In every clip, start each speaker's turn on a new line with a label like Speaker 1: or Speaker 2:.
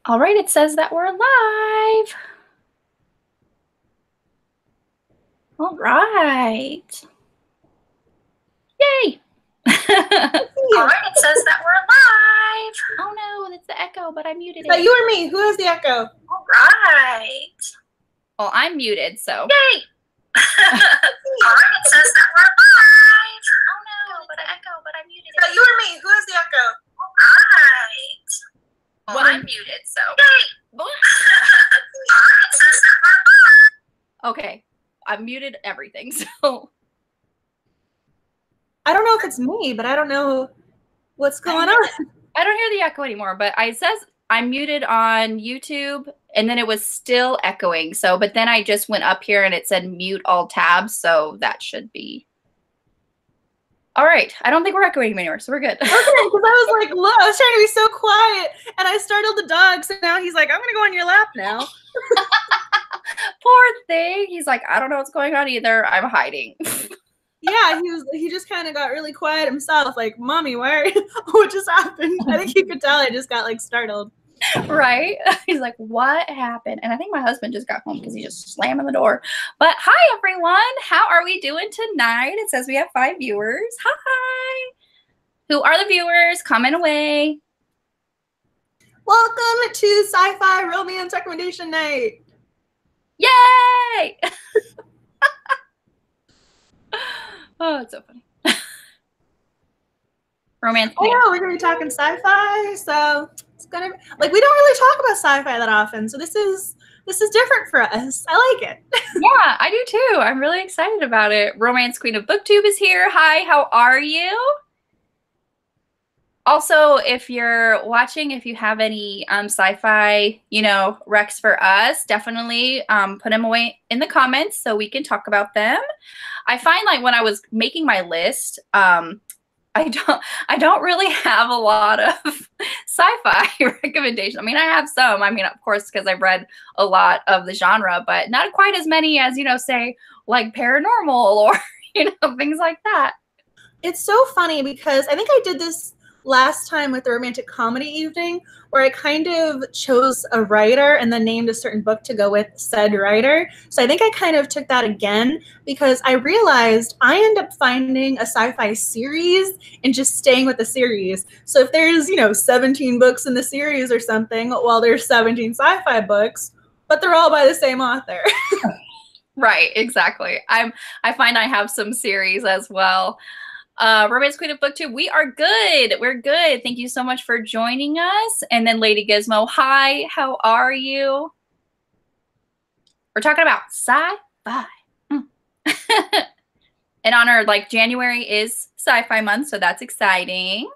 Speaker 1: All right, it says that we're live. All right. Yay. All right, it says that we're live. Oh no, that's the echo, but I muted
Speaker 2: Is that
Speaker 1: it.
Speaker 2: you or me? Who has the echo?
Speaker 1: All right. Well, I'm muted, so. Yay. All right, it says that we're live. Oh no, but the echo, but I muted it.
Speaker 2: Is that you or me? Who has the echo?
Speaker 1: All right. Well, I'm muted, so. Yay. Okay, I've muted everything, so.
Speaker 2: I don't know if it's me, but I don't know what's going on.
Speaker 1: I don't hear the echo anymore, but it says I'm muted on YouTube, and then it was still echoing. So, but then I just went up here and it said mute all tabs, so that should be. All right, I don't think we're echoing anymore, so we're good.
Speaker 2: Okay, because I was like, look, I was trying to be so quiet, and I startled the dog, so now he's like, I'm gonna go on your lap now.
Speaker 1: Poor thing. He's like, I don't know what's going on either. I'm hiding.
Speaker 2: Yeah, he just kind of got really quiet himself, like, Mommy, what just happened? I think he could tell I just got like startled.
Speaker 1: Right? He's like, what happened? And I think my husband just got home because he just slamming the door. But hi, everyone. How are we doing tonight? It says we have 5 viewers. Hi. Who are the viewers? Comment away.
Speaker 2: Welcome to Sci-Fi Romance Recommendation Night.
Speaker 1: Yay! Oh, it's so funny. Romance.
Speaker 2: Oh, yeah, we're going to be talking sci-fi, so it's going to, like, we don't really talk about sci-fi that often, so this is different for us. I like it.
Speaker 1: Yeah, I do too. I'm really excited about it. Romance Queen of BookTube is here. Hi, how are you? Also, if you're watching, if you have any sci-fi, recs for us, definitely put them away in the comments so we can talk about them. I find like when I was making my list, I don't really have a lot of sci-fi recommendations. I mean, I have some. I mean, of course, because I've read a lot of the genre, but not quite as many as, say, like paranormal or, things like that.
Speaker 2: It's so funny because I think I did this last time with the romantic comedy evening where I kind of chose a writer and then named a certain book to go with said writer. So I think I kind of took that again because I realized I end up finding a sci-fi series and just staying with the series. So if there's, 17 books in the series or something, well, there's 17 sci-fi books, but they're all by the same author.
Speaker 1: Right, exactly. I find I have some series as well. Romance Queen of BookTube, we are good. We're good. Thank you so much for joining us. And then Lady Gizmo, hi, how are you? We're talking about sci-fi. In honor, like January is sci-fi month, so that's exciting.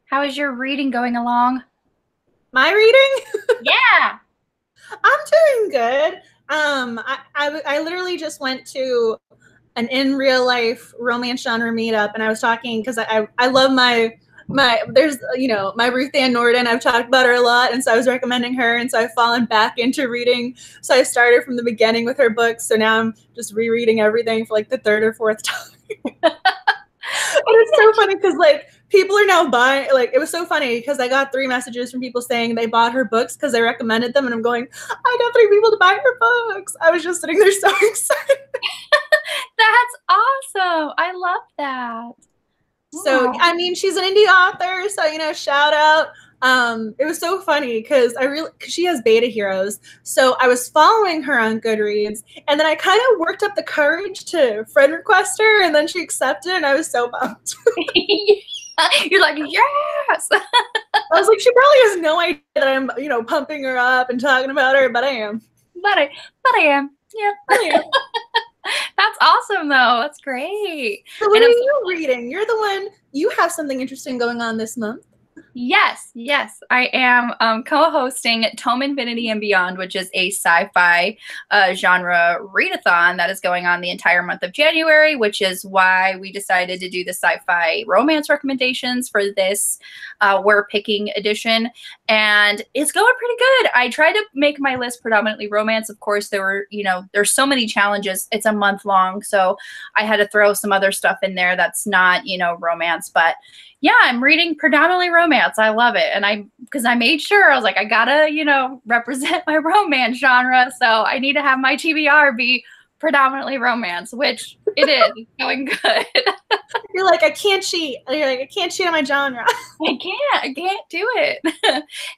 Speaker 1: How is your reading going along?
Speaker 2: My reading?
Speaker 1: Yeah.
Speaker 2: I'm doing good. I literally just went to an in real life romance genre meetup, and I was talking because I love my there's my Ruth Ann Norden. I've talked about her a lot, and so I was recommending her, and so I've fallen back into reading. So I started from the beginning with her books, so now I'm just rereading everything for like the 3rd or 4th time. And it's so funny because like people are now buying, like it was so funny because I got 3 messages from people saying they bought her books because I recommended them, and I'm going, I got 3 people to buy her books. I was just sitting there so excited.
Speaker 1: That's awesome. I love that.
Speaker 2: So, I mean, she's an indie author, so, shout out. It was so funny because she has beta heroes. So I was following her on Goodreads, and then I kind of worked up the courage to friend request her, and then she accepted, and I was so bummed.
Speaker 1: You're like, yes.
Speaker 2: I was like, she probably has no idea that I'm, pumping her up and talking about her, but I am.
Speaker 1: But I am. Yeah, I am. That's awesome, though. That's great.
Speaker 2: So what are you reading? You're the one, you have something interesting going on this month.
Speaker 1: Yes. I am co-hosting Tome Infinity and Beyond, which is a sci-fi genre readathon that is going on the entire month of January, which is why we decided to do the sci-fi romance recommendations for this We're Picking edition. And it's going pretty good. I tried to make my list predominantly romance. Of course, there were, there's so many challenges. It's a month long, so I had to throw some other stuff in there that's not, romance, but yeah, I'm reading predominantly romance. romance. I love it. And because I made sure, I was like, I gotta, represent my romance genre. So I need to have my TBR be predominantly romance, which it is. It's going good.
Speaker 2: You're like, I can't cheat. You're like, I can't cheat on my genre.
Speaker 1: I can't do it.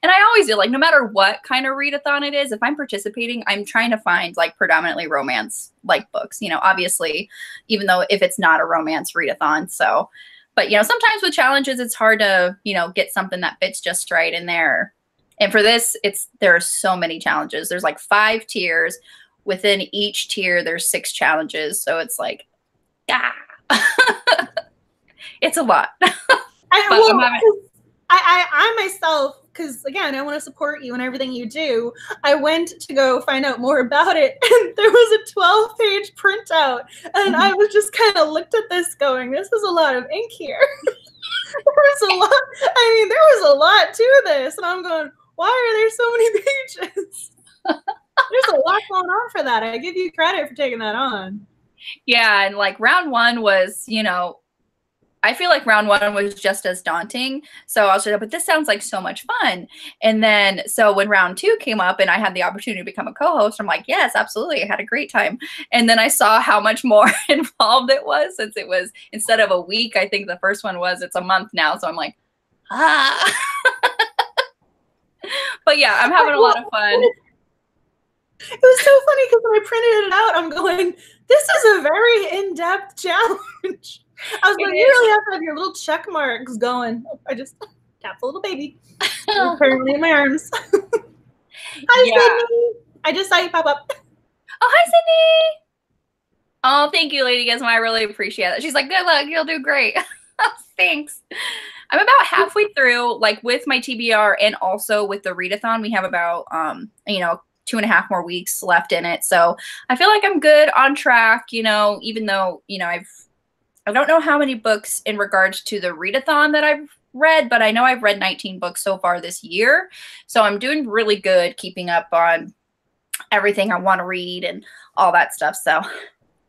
Speaker 1: And I always do, like, no matter what kind of readathon it is, if I'm participating, I'm trying to find like predominantly romance like books, obviously, even though if it's not a romance readathon. So, but sometimes with challenges, it's hard to, get something that fits just right in there. And for this, there are so many challenges. There's like 5 tiers. Within each tier, there's 6 challenges. So it's like, ah, it's a lot.
Speaker 2: I myself, because again, I want to support you and everything you do. I went to go find out more about it, and there was a 12-page printout, and I was just kind of looked at this going, this is a lot of ink here. There was a lot to this, and I'm going, why are there so many pages? There's a lot going on for that. I give you credit for taking that on.
Speaker 1: Yeah, and like round 1 was, I feel like round 1 was just as daunting. So I was like, but this sounds like so much fun. And then, so when round 2 came up and I had the opportunity to become a co-host, I'm like, yes, absolutely. I had a great time. And then I saw how much more involved it was, since it was, instead of a week, I think the first one was, it's a month now. So I'm like, but yeah, I'm having a lot of fun.
Speaker 2: It was so funny because when I printed it out, I'm going, this is a very in-depth challenge. I was like, you really have to have your little check marks going. I just tapped a little baby. Apparently in my arms. Hi, Sydney. I just saw you pop up.
Speaker 1: Oh, hi, Sydney. Oh, thank you, Lady Gizmo. I really appreciate it. She's like, good luck. You'll do great. Thanks. I'm about halfway through, like with my TBR and also with the readathon. We have about, 2.5 more weeks left in it. So I feel like I'm good on track, even though, I don't know how many books in regards to the readathon that I've read, but I know I've read 19 books so far this year. So I'm doing really good keeping up on everything I want to read and all that stuff. So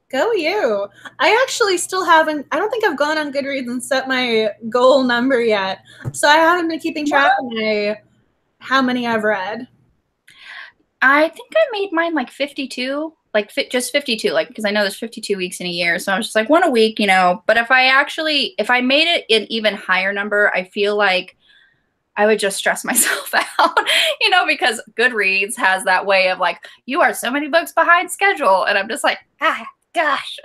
Speaker 2: go you. I actually still haven't, I don't think I've gone on Goodreads and set my goal number yet. So I haven't been keeping track of how many I've read.
Speaker 1: I think I made mine like 52, just 52, because I know there's 52 weeks in a year. So I was just like 1 a week, but if I made it an even higher number, I feel like I would just stress myself out, because Goodreads has that way of like, you are so many books behind schedule. And I'm just like, gosh.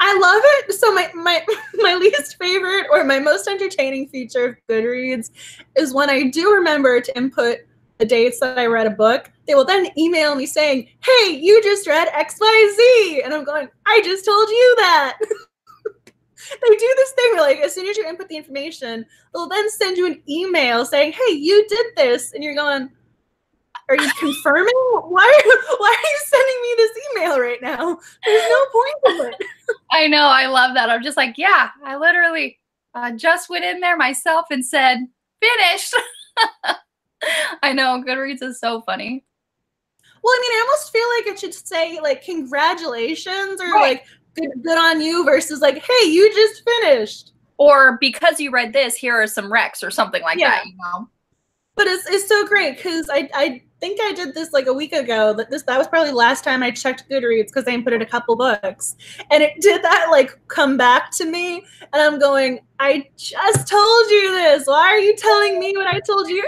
Speaker 2: I love it. So my least favorite or my most entertaining feature of Goodreads is when I do remember to input the dates that I read a book, they will then email me saying, hey, you just read XYZ. And I'm going, I just told you that. They do this thing where, like, as soon as you input the information, they'll then send you an email saying, hey, you did this. And you're going, are you confirming? Why are you sending me this email right now? There's no point to it.
Speaker 1: I know. I love that. I'm just like, yeah, I literally just went in there myself and said, finished. I know. Goodreads is so funny.
Speaker 2: Well, I almost feel like it should say, like, congratulations or, like, good on you versus, like, hey, you just finished.
Speaker 1: Or because you read this, here are some recs or something like that,
Speaker 2: But it's so great because I think I did this like a week ago. That was probably the last time I checked Goodreads because I inputted a couple books. And it did that, like, come back to me. And I'm going, I just told you this. Why are you telling me what I told you?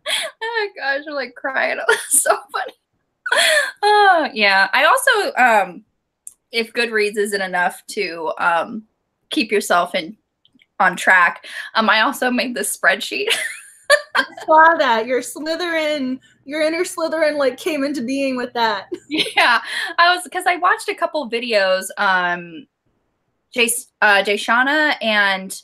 Speaker 1: Oh my gosh, I'm like crying. So funny. Oh yeah. I also if Goodreads isn't enough to keep yourself on track, I also made this spreadsheet.
Speaker 2: I saw that. Your inner Slytherin, like, came into being with that.
Speaker 1: Yeah. Because I watched a couple videos, Jayshana and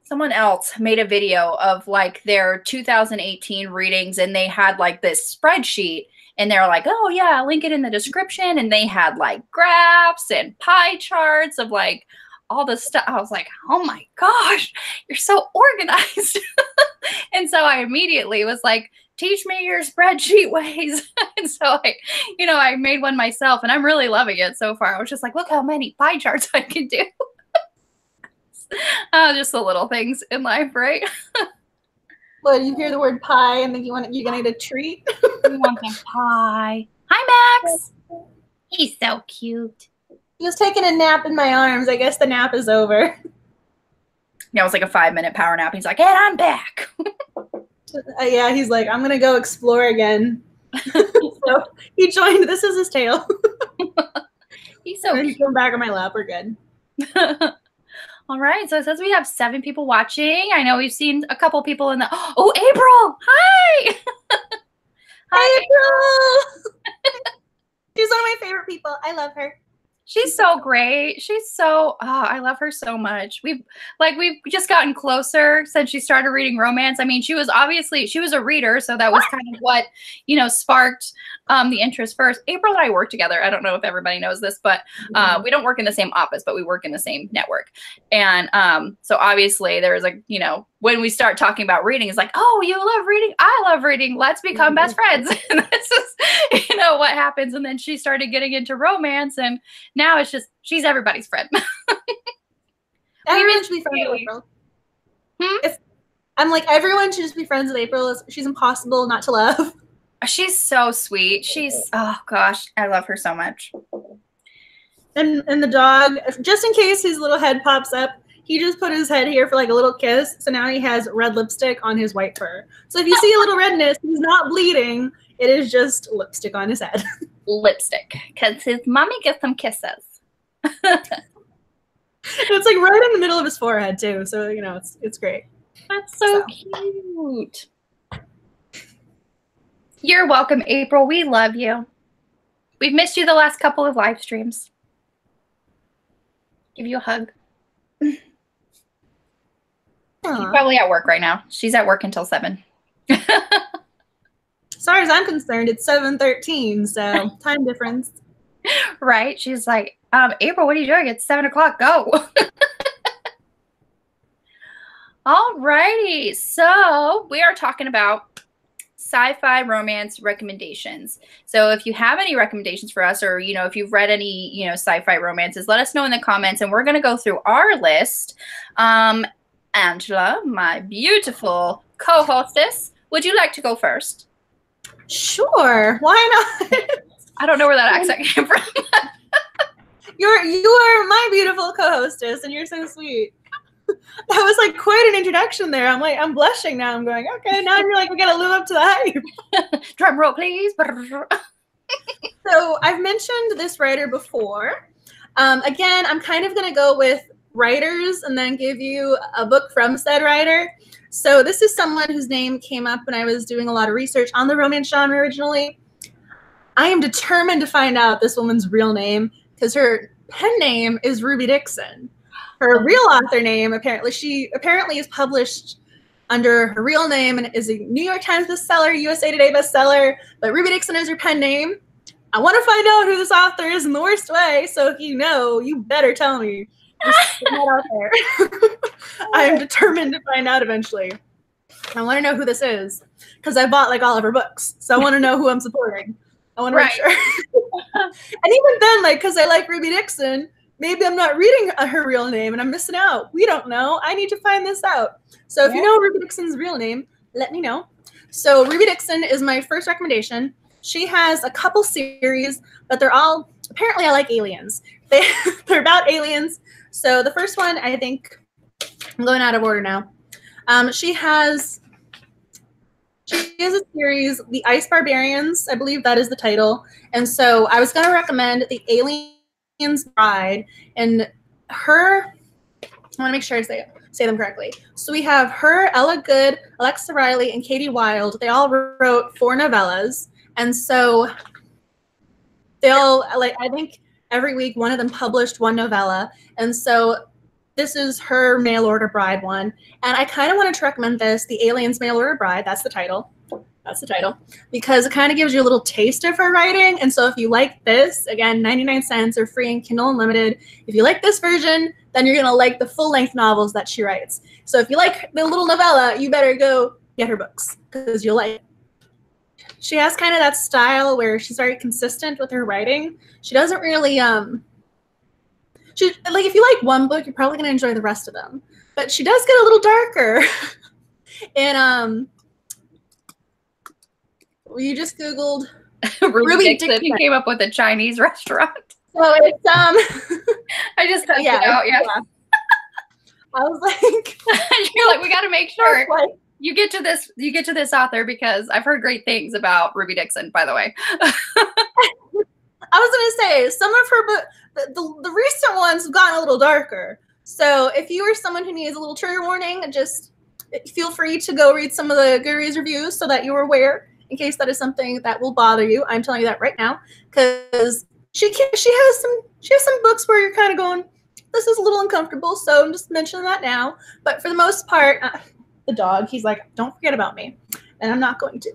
Speaker 1: someone else made a video of like their 2018 readings, and they had like this spreadsheet, and they're like, oh yeah, I'll link it in the description. And they had like graphs and pie charts of like all the stuff. I was like, oh my gosh, you're so organized. And so I immediately was like, teach me your spreadsheet ways. And so I made one myself, and I'm really loving it so far. I was just like, look how many pie charts I can do. Oh, just the little things in life, right?
Speaker 2: Well, you hear the word pie and think you're gonna get a treat.
Speaker 1: We want the pie. Hi, Max. He's so cute.
Speaker 2: He was taking a nap in my arms. I guess the nap is over.
Speaker 1: Yeah, it was like a 5-minute power nap. He's like, and I'm back.
Speaker 2: Yeah, he's like, I'm gonna go explore again. So he joined. This is his tail.
Speaker 1: He's so cute.
Speaker 2: He's going back on my lap. We're good.
Speaker 1: All right, so it says we have 7 people watching. I know we've seen a couple people in the. Oh, April! Hi.
Speaker 2: Hi, April. She's one of my favorite people. I love her.
Speaker 1: She's so great. She's so, I love her so much. We've just gotten closer since she started reading romance. I mean, she was a reader, so that was kind of what, sparked the interest first. April and I work together. I don't know if everybody knows this, but we don't work in the same office, but we work in the same network. And so obviously there's when we start talking about reading, it's like, oh, you love reading. I love reading. Let's become best friends. And this is, what happens. And then she started getting into romance, and now it's just, she's everybody's friend.
Speaker 2: Everyone should be friends with April. I'm like, everyone should just be friends with April. She's impossible not to love.
Speaker 1: She's so sweet. Oh gosh, I love her so much.
Speaker 2: And the dog, just in case his little head pops up, he just put his head here for like a little kiss. So now he has red lipstick on his white fur. So if you see a little redness, he's not bleeding. It is just lipstick on his head.
Speaker 1: Lipstick, because his mommy gets some kisses.
Speaker 2: It's like right in the middle of his forehead too. So, it's great.
Speaker 1: That's so cute. You're welcome, April. We love you. We've missed you the last couple of live streams. Give you a hug. She's probably at work right now. She's at work until 7.
Speaker 2: As far as I'm concerned, it's 7:13, so time difference.
Speaker 1: Right? She's like, April, what are you doing? It's 7 o'clock. Go. All righty. So we are talking about sci-fi romance recommendations. So if you have any recommendations for us, or if you've read any sci-fi romances, let us know in the comments, and we're going to go through our list. Angela, my beautiful co-hostess, would you like to go first?
Speaker 2: Like why not?
Speaker 1: I don't know where that accent came from.
Speaker 2: You are my beautiful co-hostess, and you're so sweet. That was like quite an introduction there. I'm blushing now. I'm going, okay, now you're like, we gotta live up to the hype.
Speaker 1: Drum roll, please.
Speaker 2: So I've mentioned this writer before. Again, I'm kind of gonna go with writers and then give you a book from said writer. So this is someone whose name came up when I was doing a lot of research on the romance genre originally. I am determined to find out this woman's real name because her pen name is Ruby Dixon. Her real author name, she is published under her real name and is a New York Times bestseller, USA Today bestseller, but Ruby Dixon is her pen name. I want to find out who this author is in the worst way, so if you know, you better tell me. Just put that out there. I am determined to find out eventually. I want to know who this is because I bought like all of her books, so I want to know who I'm supporting. I want to make sure. And even then, like, because I like Ruby Dixon, maybe I'm not reading her real name and I'm missing out. We don't know. I need to find this out. So if you know Ruby Dixon's real name, let me know. So Ruby Dixon is my first recommendation. She has a couple series, but they're all, apparently I like aliens. They're about aliens. So the first one, I think, I'm going out of order now. She has a series, The Ice Barbarians. I believe that is the title. And so I was going to recommend The Alien's Bride. And her, I want to make sure I say them correctly. So we have her, Ella Good, Alexa Riley, and Katie Wilde. They all wrote 4 novellas. And so they'll, I think every week one of them published 1 novella. And so this is her mail order bride one. And I kind of wanted to recommend this, The Alien's Mail Order Bride. That's the title. That's the title. Because it kind of gives you a little taste of her writing. And so if you like this, again, 99 cents or free in Kindle Unlimited. If you like this version, then you're going to like the full-length novels that she writes. So if you like the little novella, you better go get her books because you'll like it. She has kind of that style where she's very consistent with her writing. She doesn't really she like if you like one book, you're probably gonna enjoy the rest of them. But she does get a little darker. And you just Googled
Speaker 1: Ruby Dixon and came up with a Chinese restaurant.
Speaker 2: So it's
Speaker 1: I just typed it out. Yeah.
Speaker 2: I was like,
Speaker 1: you're like, we got to make sure you get to this author, because I've heard great things about Ruby Dixon, by the way.
Speaker 2: I was gonna say some of her books, the recent ones have gotten a little darker. So if you are someone who needs a little trigger warning, just feel free to go read some of the Goodreads reviews so that you're aware, in case that is something that will bother you. I'm telling you that right now, because she has some books where you're kind of going, this is a little uncomfortable. So I'm just mentioning that now. But for the most part, the dog, he's like, don't forget about me. And I'm not going to.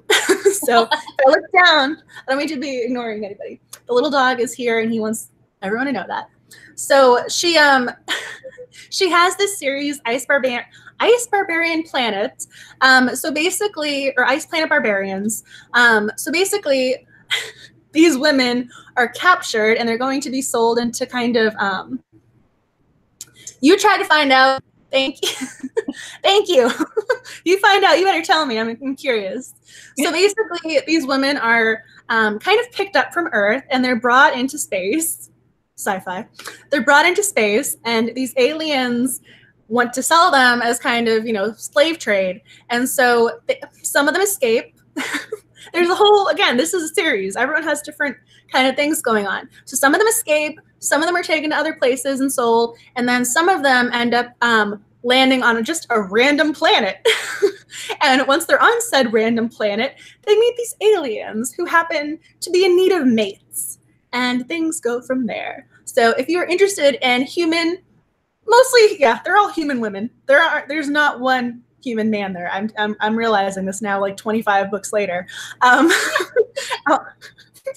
Speaker 2: So if I look down, I don't mean to be ignoring anybody. The little dog is here, and he wants everyone to know that. So she has this series, Ice Barbarian Planet. So basically, or Ice Planet Barbarians. So basically, these women are captured, and they're going to be sold into kind of. You try to find out. Thank you. Thank you. You find out. You better tell me. I'm curious. So basically, these women are kind of picked up from Earth, and they're brought into space. Sci-fi. They're brought into space, and these aliens want to sell them as kind of, slave trade. And so some of them escape. There's a whole, again, this is a series. Everyone has different kind of things going on. So some of them escape. Some of them are taken to other places and sold. And then some of them end up landing on just a random planet. And once they're on said random planet, they meet these aliens who happen to be in need of mates. And things go from there. So if you're interested in human, mostly, yeah, they're all human women. There's not one human man there. I'm realizing this now, like 25 books later.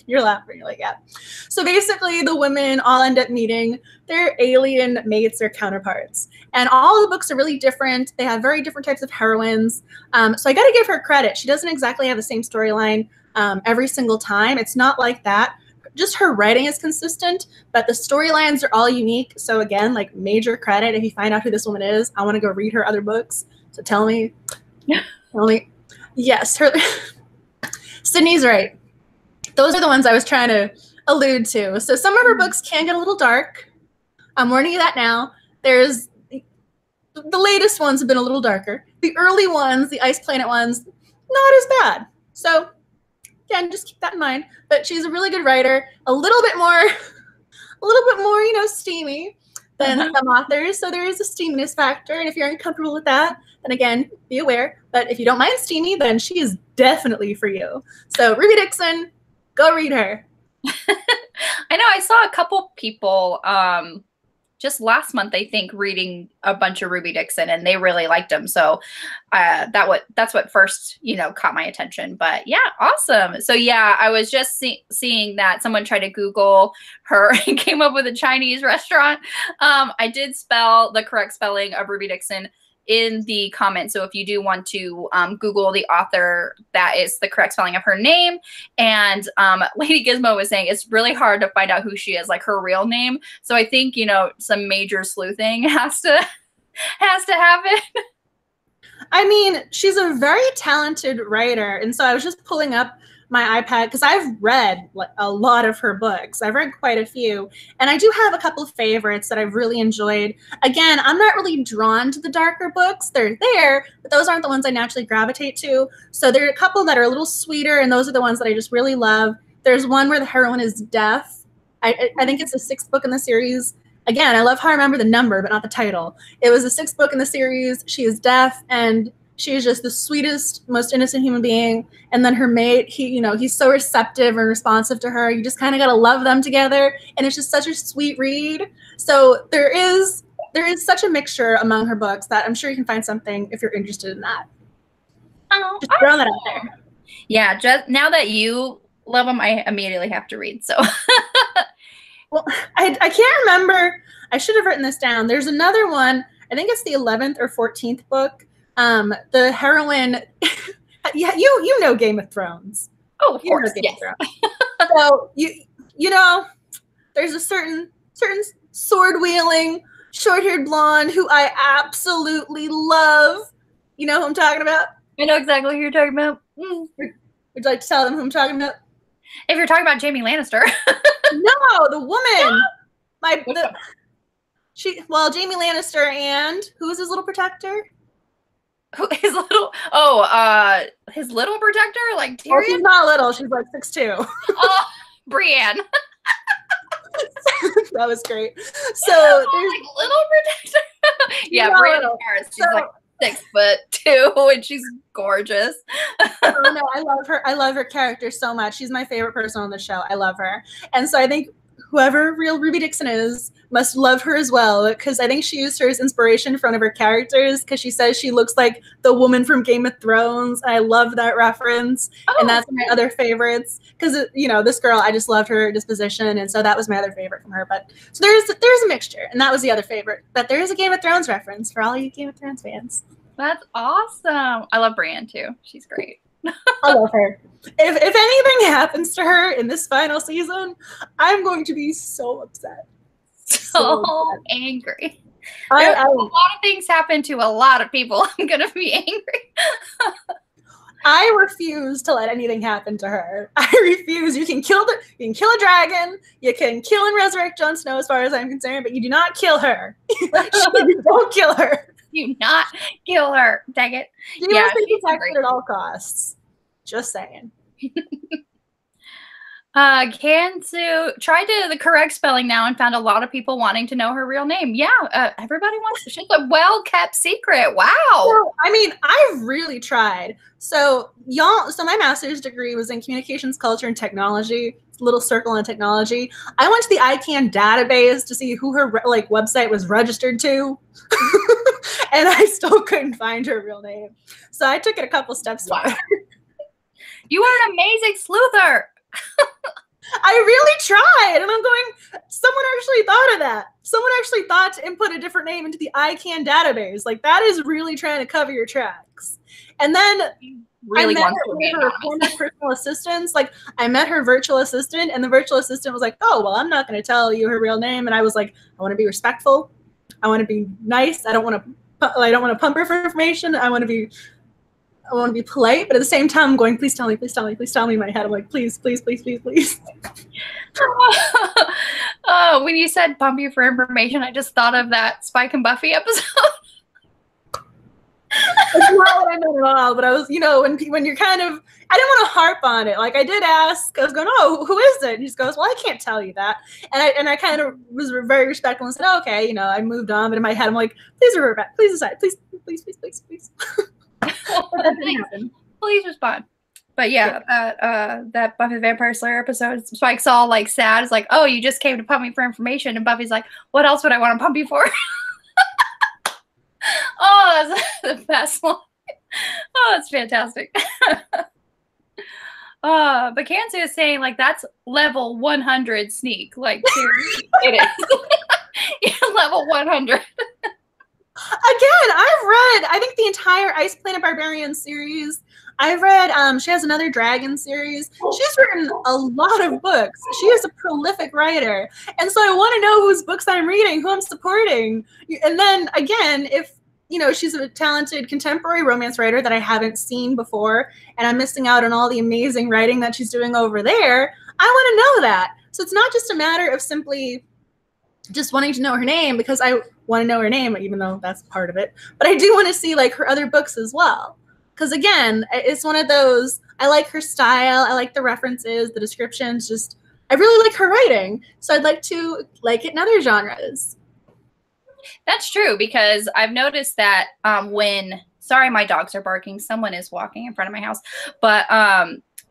Speaker 2: You're laughing, you're like, yeah. So basically, the women all end up meeting their alien mates or counterparts. And all the books are really different. They have very different types of heroines. So I got to give her credit. She doesn't exactly have the same storyline every single time. It's not like that. Just her writing is consistent, but the storylines are all unique. So again, like major credit if you find out who this woman is. I want to go read her other books. So tell me. Yes, Sydney's right. Those are the ones I was trying to allude to. So some of her books can get a little dark. I'm warning you that now. There's the latest ones have been a little darker. The early ones, the Ice Planet ones, not as bad. So again, just keep that in mind. But she's a really good writer, a little bit more, steamy than some authors. So there is a steaminess factor. And if you're uncomfortable with that, then again, be aware. But if you don't mind steamy, then she is definitely for you. So Ruby Dixon, go read her.
Speaker 1: I know I saw a couple people just last month, I think, reading a bunch of Ruby Dixon, and they really liked them. So that's what first, caught my attention. But yeah, awesome. So yeah, I was just seeing that someone tried to Google her and came up with a Chinese restaurant. I did spell the correct spelling of Ruby Dixon in the comments. So if you do want to Google the author, that is the correct spelling of her name. And Lady Gizmo was saying it's really hard to find out who she is, like her real name. So I think, some major sleuthing has to happen.
Speaker 2: I mean, she's a very talented writer. And so I was just pulling up my iPad because I've read a lot of her books. I've read quite a few. And I do have a couple of favorites that I've really enjoyed. Again, I'm not really drawn to the darker books. They're there, but those aren't the ones I naturally gravitate to. So there are a couple that are a little sweeter, and those are the ones that I just really love. There's one where the heroine is deaf. I think it's the 6th book in the series. Again, I love how I remember the number, but not the title. It was the 6th book in the series. She is deaf, and she is just the sweetest, most innocent human being. And then her mate, he's so receptive and responsive to her. You just kind of got to love them together. And it's just such a sweet read. So there is such a mixture among her books that I'm sure you can find something if you're interested in that.
Speaker 1: Oh,
Speaker 2: just throwing that out there.
Speaker 1: Yeah, just now that you love them, I immediately have to read. So,
Speaker 2: well, I can't remember. I should have written this down. There's another one. I think it's the 11th or 14th book. The heroine, yeah, you know Game of Thrones.
Speaker 1: Oh, of course, yes.
Speaker 2: So you know, there's a certain sword wielding, short-haired blonde who I absolutely love. You know who I'm talking about?
Speaker 1: I know exactly who you're talking about.
Speaker 2: Would you like to tell them who I'm talking about?
Speaker 1: If you're talking about Jamie Lannister.
Speaker 2: No, the woman. Jamie Lannister and who was his little protector?
Speaker 1: His little protector, like Tyrion?
Speaker 2: Oh, she's not little. She's like 6'2".
Speaker 1: Oh, Brienne.
Speaker 2: That was great. So
Speaker 1: there's like little protector. Yeah, Brienne. She's like 6'2" and she's gorgeous.
Speaker 2: Oh no, I love her. I love her character so much. She's my favorite person on the show. I love her, and so I think whoever real Ruby Dixon is must love her as well, because I think she used her as inspiration for one of her characters, because she says she looks like the woman from Game of Thrones. I love that reference. And that's my other favorites, because this girl, I just loved her disposition, and so that was my other favorite from her. But so there's a mixture, and that was the other favorite. But there is a Game of Thrones reference for all you Game of Thrones fans.
Speaker 1: That's awesome. I love Brienne too. She's great.
Speaker 2: I love her. If anything happens to her in this final season, I'm going to be so upset.
Speaker 1: So angry. A lot of things happen to a lot of people. I'm gonna be angry.
Speaker 2: I refuse to let anything happen to her. I refuse. You can kill a dragon. You can kill and resurrect Jon Snow, as far as I'm concerned, but you do not kill her. You don't kill her.
Speaker 1: Do not kill her. Dang it.
Speaker 2: She must be protected at all costs. Just saying.
Speaker 1: Kansu tried the correct spelling now and found a lot of people wanting to know her real name. Yeah, everybody wants to. She's a well-kept secret. Wow.
Speaker 2: Well, I mean, I've really tried. So my master's degree was in communications, culture, and technology. Little circle on technology. I went to the ICANN database to see who her website was registered to, and I still couldn't find her real name. So I took it a couple steps farther.
Speaker 1: You are an amazing sleuther.
Speaker 2: I really tried, and I'm going, someone actually thought of that. Someone actually thought to input a different name into the ICANN database. Like, that is really trying to cover your tracks. And then I met her former personal assistants. Like, I met her virtual assistant, and the virtual assistant was like, oh, well, I'm not going to tell you her real name. And I was like, I want to be respectful. I want to be nice. I don't want to pump her for information. I want to be polite, but at the same time, I'm going, please tell me, please tell me, please tell me in my head. I'm like, please, please, please, please, please.
Speaker 1: When you said pump you for information, I just thought of that Spike and Buffy episode.
Speaker 2: That's not what I meant at all, but I was, when you're kind of, I didn't want to harp on it. Like, I did ask, I was going, oh, who is it? And he just goes, well, I can't tell you that. And I kind of was very respectful and said, oh, okay, I moved on, but in my head, I'm like, please revert back, please decide, please, please, please, please, please.
Speaker 1: Please respond. But yeah, that Buffy the Vampire Slayer episode, Spike's all like sad. It's like, oh, you just came to pump me for information, and Buffy's like, what else would I want to pump you for? Oh, that's the best one. Oh, it's fantastic. But Kansu is saying like that's level 100 sneak. Like seriously, it is. Yeah, level 100.
Speaker 2: Again, I think the entire Ice Planet Barbarian series. I've read, she has another dragon series. She's written a lot of books. She is a prolific writer. And so I want to know whose books I'm reading, who I'm supporting. And then again, if, she's a talented contemporary romance writer that I haven't seen before, and I'm missing out on all the amazing writing that she's doing over there, I want to know that. So it's not just a matter of simply just wanting to know her name because I want to know her name, even though that's part of it. But I do want to see like her other books as well. Because again, it's one of those, I like her style. I like the references, the descriptions, just, I really like her writing. So I'd like to like it in other genres.
Speaker 1: That's true, because I've noticed that sorry, my dogs are barking. Someone is walking in front of my house. But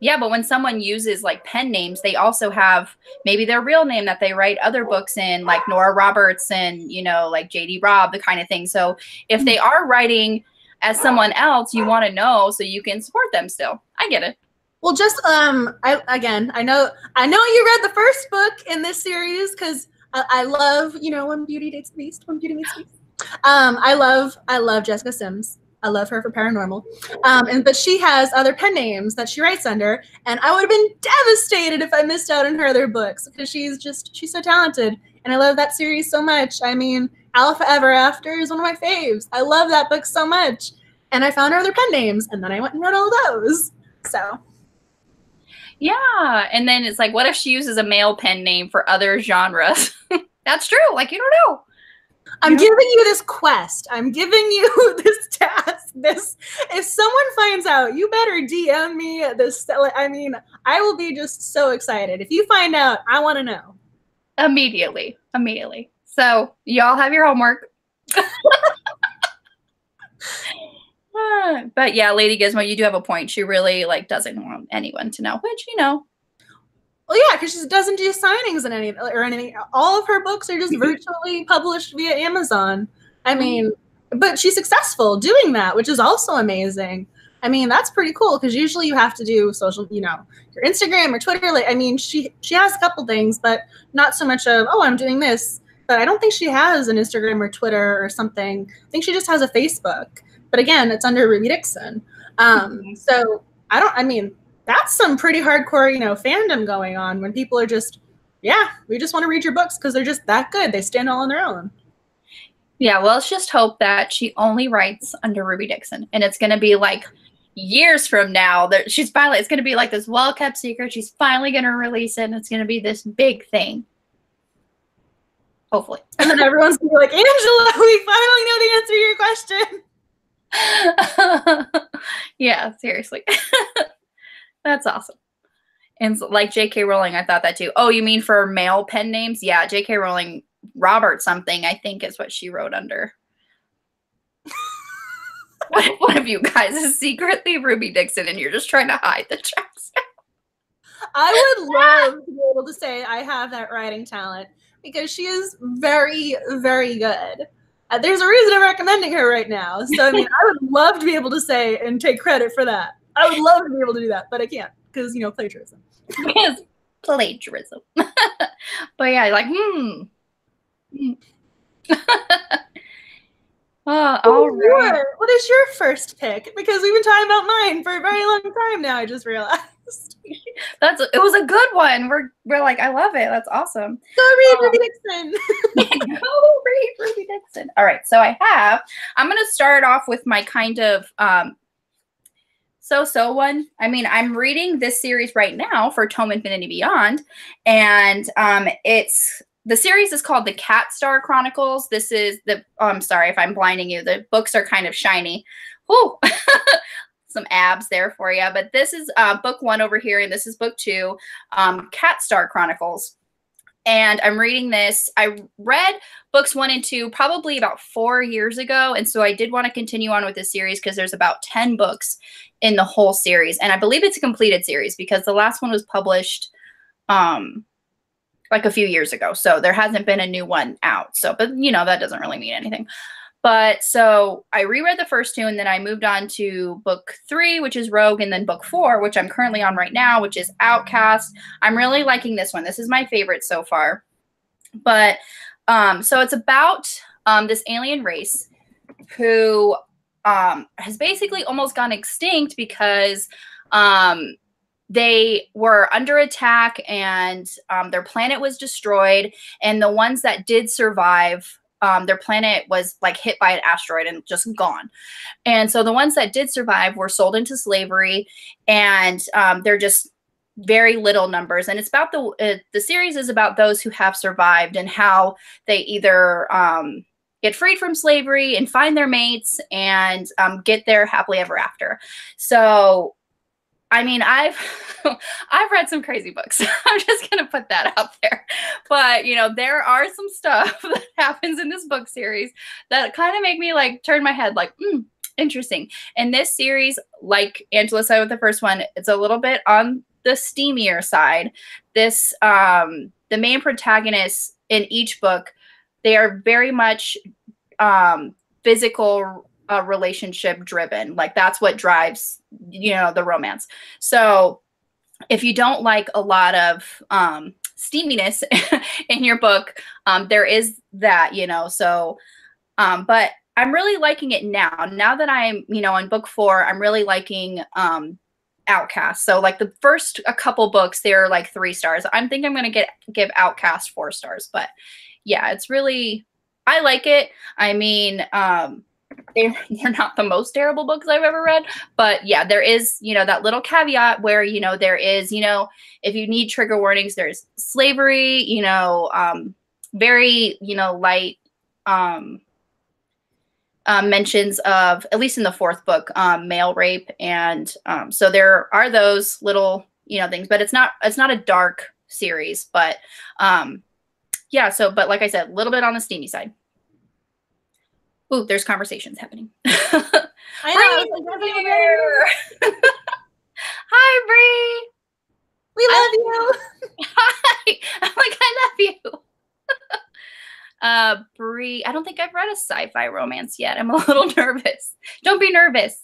Speaker 1: yeah, but when someone uses like pen names, they also have maybe their real name that they write other books in, like Nora Roberts and, like J.D. Robb, the kind of thing. So if they are writing as someone else, you want to know so you can support them still. I get it.
Speaker 2: Well, just I know you read the first book in this series because I love, When Beauty Meets the Beast. I love Jessica Sims. I love her for Paranormal. But she has other pen names that she writes under, and I would have been devastated if I missed out on her other books because she's so talented. and I love that series so much. I mean, Alpha Ever After is one of my faves. I love that book so much. And I found her other pen names, and then I went and read all those. So
Speaker 1: Yeah. And then it's like, what if she uses a male pen name for other genres? That's true. Like, you don't know.
Speaker 2: I'm giving you this quest. I'm giving you this task. This, if someone finds out, you better DM me this. I mean, I will be just so excited. If you find out, I want to know.
Speaker 1: Immediately. Immediately. So y'all have your homework. But yeah, Lady Gizmo, you do have a point. She really like doesn't want anyone to know, which, you know.
Speaker 2: Well, yeah, because she doesn't do signings in any or anything. All of her books are just virtually published via Amazon. I mean, but she's successful doing that, which is also amazing. I mean, that's pretty cool because usually you have to do social, you know, your Instagram or Twitter. Like, I mean, she has a couple things, but not so much of, oh, I'm doing this. But I don't think she has an Instagram or Twitter or something. I think she just has a Facebook. But again, it's under Ruby Dixon. So I mean, that's some pretty hardcore, you know, fandom going on when people are just, yeah, we just want to read your books because they're just that good. They stand all on their own.
Speaker 1: Yeah, well, let's just hope that she only writes under Ruby Dixon. And it's going to be like years from now that she's finally, it's going to be like this well-kept secret. She's finally going to release it and it's going to be this big thing. Hopefully.
Speaker 2: And then everyone's going to be like, Angela, we finally know the answer to your question.
Speaker 1: Yeah, seriously. That's awesome. And like J.K. Rowling, I thought that too. Oh, you mean for male pen names? Yeah, J.K. Rowling, Robert something, I think is what she wrote under. One of you guys is secretly Ruby Dixon and you're just trying to hide the tracks.
Speaker 2: I would love to be able to say I have that writing talent because she is very, very good. There's a reason I'm recommending her right now. So, I mean, I would love to be able to say and take credit for that. I would love to be able to do that, but I can't because, you know, plagiarism.
Speaker 1: Because plagiarism. But yeah, like, all right.
Speaker 2: What is your first pick? Because we've been talking about mine for a very long time now, I just realized.
Speaker 1: It was a good one. We're like, I love it. That's awesome.
Speaker 2: Go read Ruby Dixon.
Speaker 1: Go read Ruby Dixon. All right, so I'm going to start off with my kind of so one. I mean, I'm reading this series right now for Tome Infinity Beyond, and the series is called the Cat Star Chronicles. This is I'm sorry if I'm blinding you. The books are kind of shiny. Whew. Some abs there for you. But this is book 1 over here, and this is book 2, Cat Star Chronicles. And I'm reading this. I read books 1 and 2 probably about 4 years ago, and so I did want to continue on with this series because there's about 10 books in the whole series, and I believe it's a completed series because the last one was published like a few years ago, so there hasn't been a new one out. So, but you know, that doesn't really mean anything. But so I reread the first 2, and then I moved on to book 3, which is Rogue, and then book 4, which I'm currently on right now, which is Outcast. I'm really liking this one. This is my favorite so far. But so it's about this alien race who has basically almost gone extinct because they were under attack and their planet was destroyed. And the ones that did survive, their planet was like hit by an asteroid and just gone. And so the ones that did survive were sold into slavery, and they're just very little numbers. And it's about the series is about those who have survived and how they either get freed from slavery and find their mates and get there happily ever after. So I mean, I've read some crazy books. I'm just going to put that out there. But, you know, there are some stuff that happens in this book series that kind of make me like turn my head like, interesting. And this series, like Angela said with the first one, it's a little bit on the steamier side. This, the main protagonists in each book, they are very much physical relationship driven. Like that's what drives, you know, the romance. So if you don't like a lot of steaminess in your book, there is that, you know. So but I'm really liking it now that I'm, you know, in book 4. I'm really liking Outcast. So like the first a couple books, they're like 3 stars. I think I'm gonna give Outcast 4 stars. But yeah, it's really, I like it. I mean, they're not the most terrible books I've ever read, but yeah, there is, you know, that little caveat where, you know, there is, you know, if you need trigger warnings, there's slavery, you know, very, you know, light mentions of, at least in the fourth book, male rape. And so there are those little, you know, things, but it's not a dark series, but yeah, so, but like I said, a little bit on the steamy side. Ooh, there's conversations happening.
Speaker 2: I know.
Speaker 1: Bree here. Hi, Bree.
Speaker 2: We love you.
Speaker 1: Hi. I'm like, I love you. Bree, I don't think I've read a sci-fi romance yet. I'm a little nervous. Don't be nervous.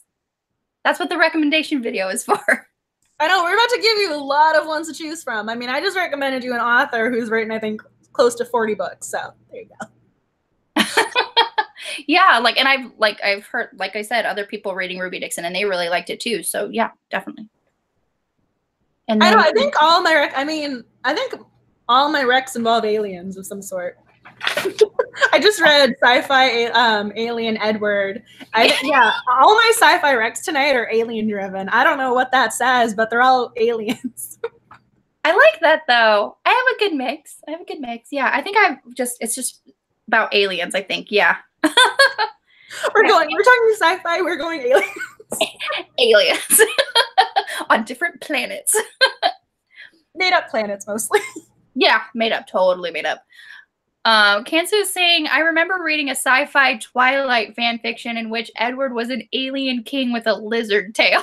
Speaker 1: That's what the recommendation video is for.
Speaker 2: I know, we're about to give you a lot of ones to choose from. I mean, I just recommended you an author who's written, I think, close to 40 books. So there you go.
Speaker 1: Yeah, like, and I've heard, like I said, other people reading Ruby Dixon, and they really liked it too. So yeah, definitely. And then,
Speaker 2: I think all my recs involve aliens of some sort. I just read Sci-fi Alien Edward. Yeah, all my sci-fi recs tonight are alien driven. I don't know what that says, but they're all aliens.
Speaker 1: I like that though. I have a good mix. Yeah, I think it's just about aliens, I think. Yeah.
Speaker 2: We're talking sci-fi, we're going aliens.
Speaker 1: Aliens. On different planets.
Speaker 2: Made up planets mostly.
Speaker 1: Yeah, made up, totally made up. Kansu is saying, I remember reading a sci-fi Twilight fan fiction in which Edward was an alien king with a lizard tail.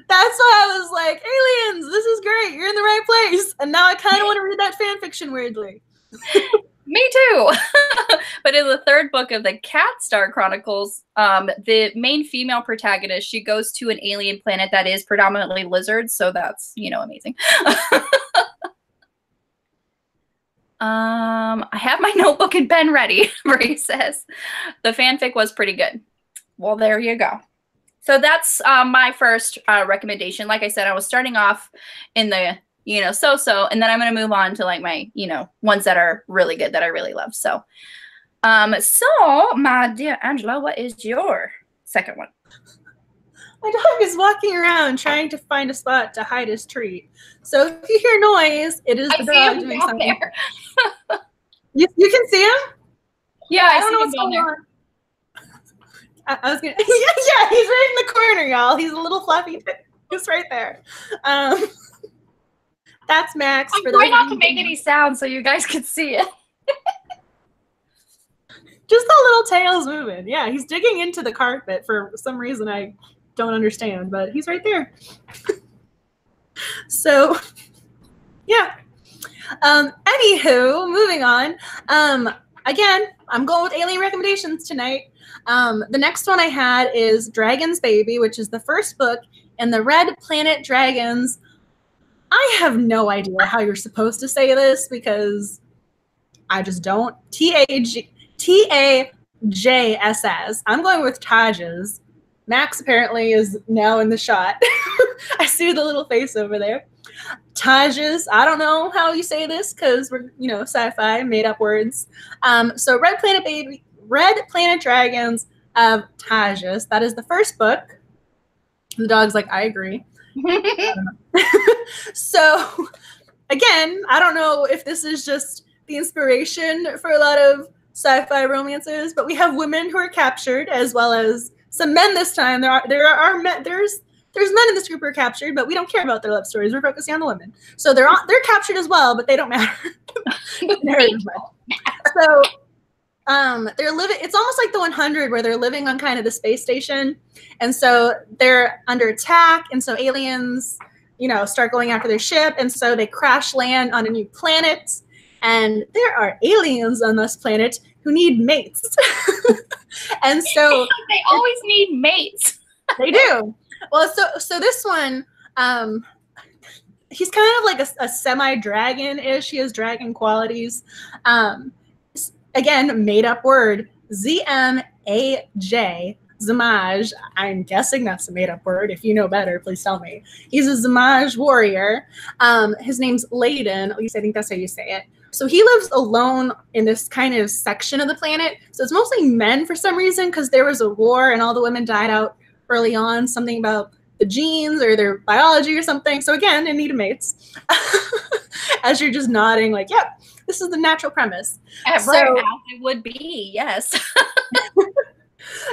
Speaker 2: That's why I was like, aliens, this is great. You're in the right place. And now I kind of want to read that fan fiction weirdly.
Speaker 1: Me too. But in the third book of the Cat Star Chronicles, the main female protagonist, she goes to an alien planet that is predominantly lizards. So that's, you know, amazing. I have my notebook and pen ready, Marie says. The fanfic was pretty good. Well, there you go. So that's my first recommendation. Like I said, I was starting off in the, you know, so-so, and then I'm going to move on to like my, you know, ones that are really good that I really love. So, my dear Angela, what is your second one?
Speaker 2: My dog is walking around trying to find a spot to hide his treat. So if you hear noise, it is the dog doing something. You can see him?
Speaker 1: Yeah, I don't know what's going on.
Speaker 2: I was gonna, yeah, he's right in the corner, y'all. He's a little fluffy. He's right there. That's Max.
Speaker 1: I'm trying not to make any sound so you guys can see it.
Speaker 2: Just the little tail's moving. Yeah, he's digging into the carpet for some reason I don't understand, but he's right there. So, yeah. Anywho, moving on. Again, I'm going with alien recommendations tonight. The next one I had is Dragon's Baby, which is the first book in the Red Planet Dragons. I have no idea how you're supposed to say this because I just don't. T-A-J-S-S. I'm going with Tajas. Max apparently is now in the shot. I see the little face over there. Tajas. I don't know how you say this because we're, you know, sci-fi, made up words. So Red Planet Dragons of Tajas. That is the first book. The dog's like, I agree. So again, I don't know if this is just the inspiration for a lot of sci-fi romances, but we have women who are captured as well as some men this time. There are men. There's men in this group who are captured, but we don't care about their love stories. We're focusing on the women. So they're captured as well, but they don't matter. So they're living. It's almost like the 100, where they're living on kind of the space station, and so they're under attack, and so aliens, you know, start going after their ship, and so they crash land on a new planet, and there are aliens on this planet who need mates, and so
Speaker 1: they always need mates.
Speaker 2: They do. Well, so this one, he's kind of like a semi-dragon-ish. He has dragon qualities. Again, made-up word, Z-M-A-J, Zamaj. I'm guessing that's a made-up word. If you know better, please tell me. He's a Zamaj warrior. His name's Layden. At least I think that's how you say it. So he lives alone in this kind of section of the planet. So it's mostly men for some reason, because there was a war and all the women died out early on, something about the genes or their biology or something. So again, in need of mates. As you're just nodding like, yep, this is the natural premise.
Speaker 1: Right now it would be, yes.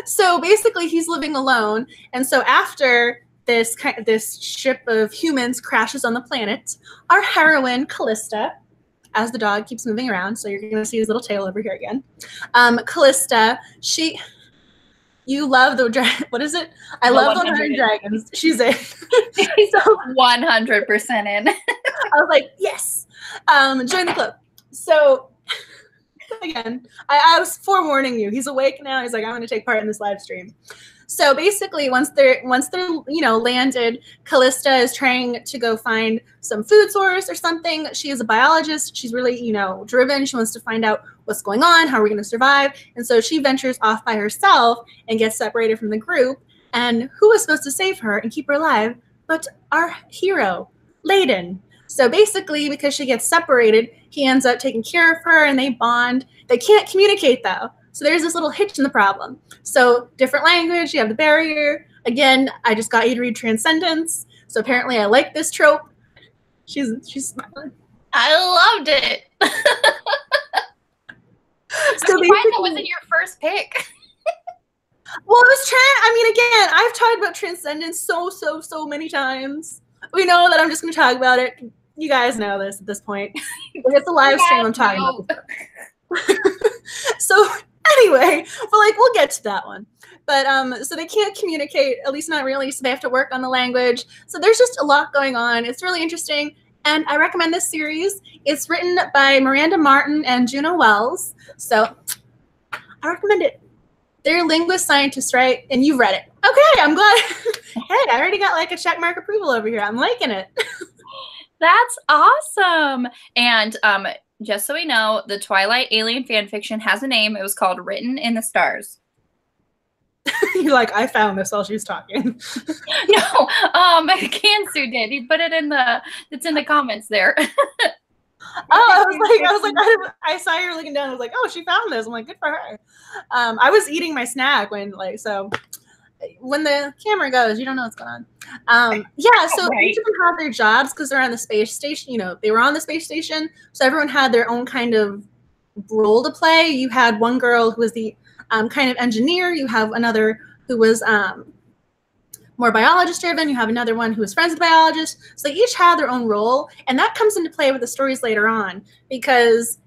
Speaker 2: So basically he's living alone. And so after this ship of humans crashes on the planet, our heroine, Callista, as the dog keeps moving around, so you're going to see his little tail over here again. Callista, you love the what is it? I love 100 Dragons. She's in.
Speaker 1: She's 100% in.
Speaker 2: I was like, yes, join the club. So again, I was forewarning you. He's awake now. He's like, I'm going to take part in this live stream. So basically, once they're landed, Callista is trying to go find some food source or something. She is a biologist. She's really driven. She wants to find out what's going on. How are we going to survive? And so she ventures off by herself and gets separated from the group. And who was supposed to save her and keep her alive but our hero, Layden? So basically, because she gets separated, he ends up taking care of her and they bond. They can't communicate though. So there's this little hitch in the problem. So different language, you have the barrier. Again, I just got you to read Transcendence. So apparently I like this trope. She's smiling.
Speaker 1: I loved it. So why that wasn't your first pick?
Speaker 2: Well, again, I've talked about Transcendence so many times. We know that I'm just going to talk about it. You guys know this at this point. It's a live stream I'm talking about. So anyway, but we'll get to that one. But so they can't communicate, at least not really, so they have to work on the language. So there's just a lot going on. It's really interesting, and I recommend this series. It's written by Miranda Martin and Juno Wells, so I recommend it. They're linguist scientists, right? And you've read it. Okay, I'm glad. Hey, I already got a checkmark approval over here. I'm liking it.
Speaker 1: That's awesome. And just so we know, the Twilight alien fanfiction has a name. It was called Written in the Stars.
Speaker 2: You're like, I found this while she was talking.
Speaker 1: No, Kansu did. He put it it's in the comments there.
Speaker 2: I saw you looking down. I was like, oh, she found this. I'm like, good for her. I was eating my snack when the camera goes, you don't know what's going on. Yeah, so right. Each of them have their jobs because they're on the space station. They were on the space station, so everyone had their own kind of role to play. You had one girl who was the kind of engineer. You have another who was more biologist driven. You have another one who was friends with biologists. So they each have their own role, and that comes into play with the stories later on because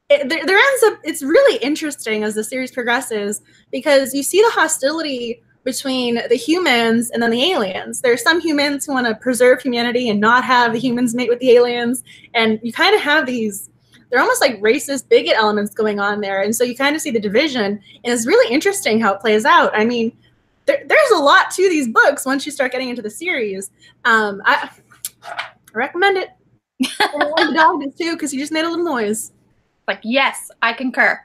Speaker 2: it's really interesting as the series progresses because you see the hostility between the humans and then the aliens. There's some humans who want to preserve humanity and not have the humans mate with the aliens, and you kind of have they're almost like racist bigot elements going on there, and so you kind of see the division, and it's really interesting how it plays out. I mean, there's a lot to these books once you start getting into the series. I recommend it. And I like the dog does too because he just made a little noise.
Speaker 1: Like, yes, I concur.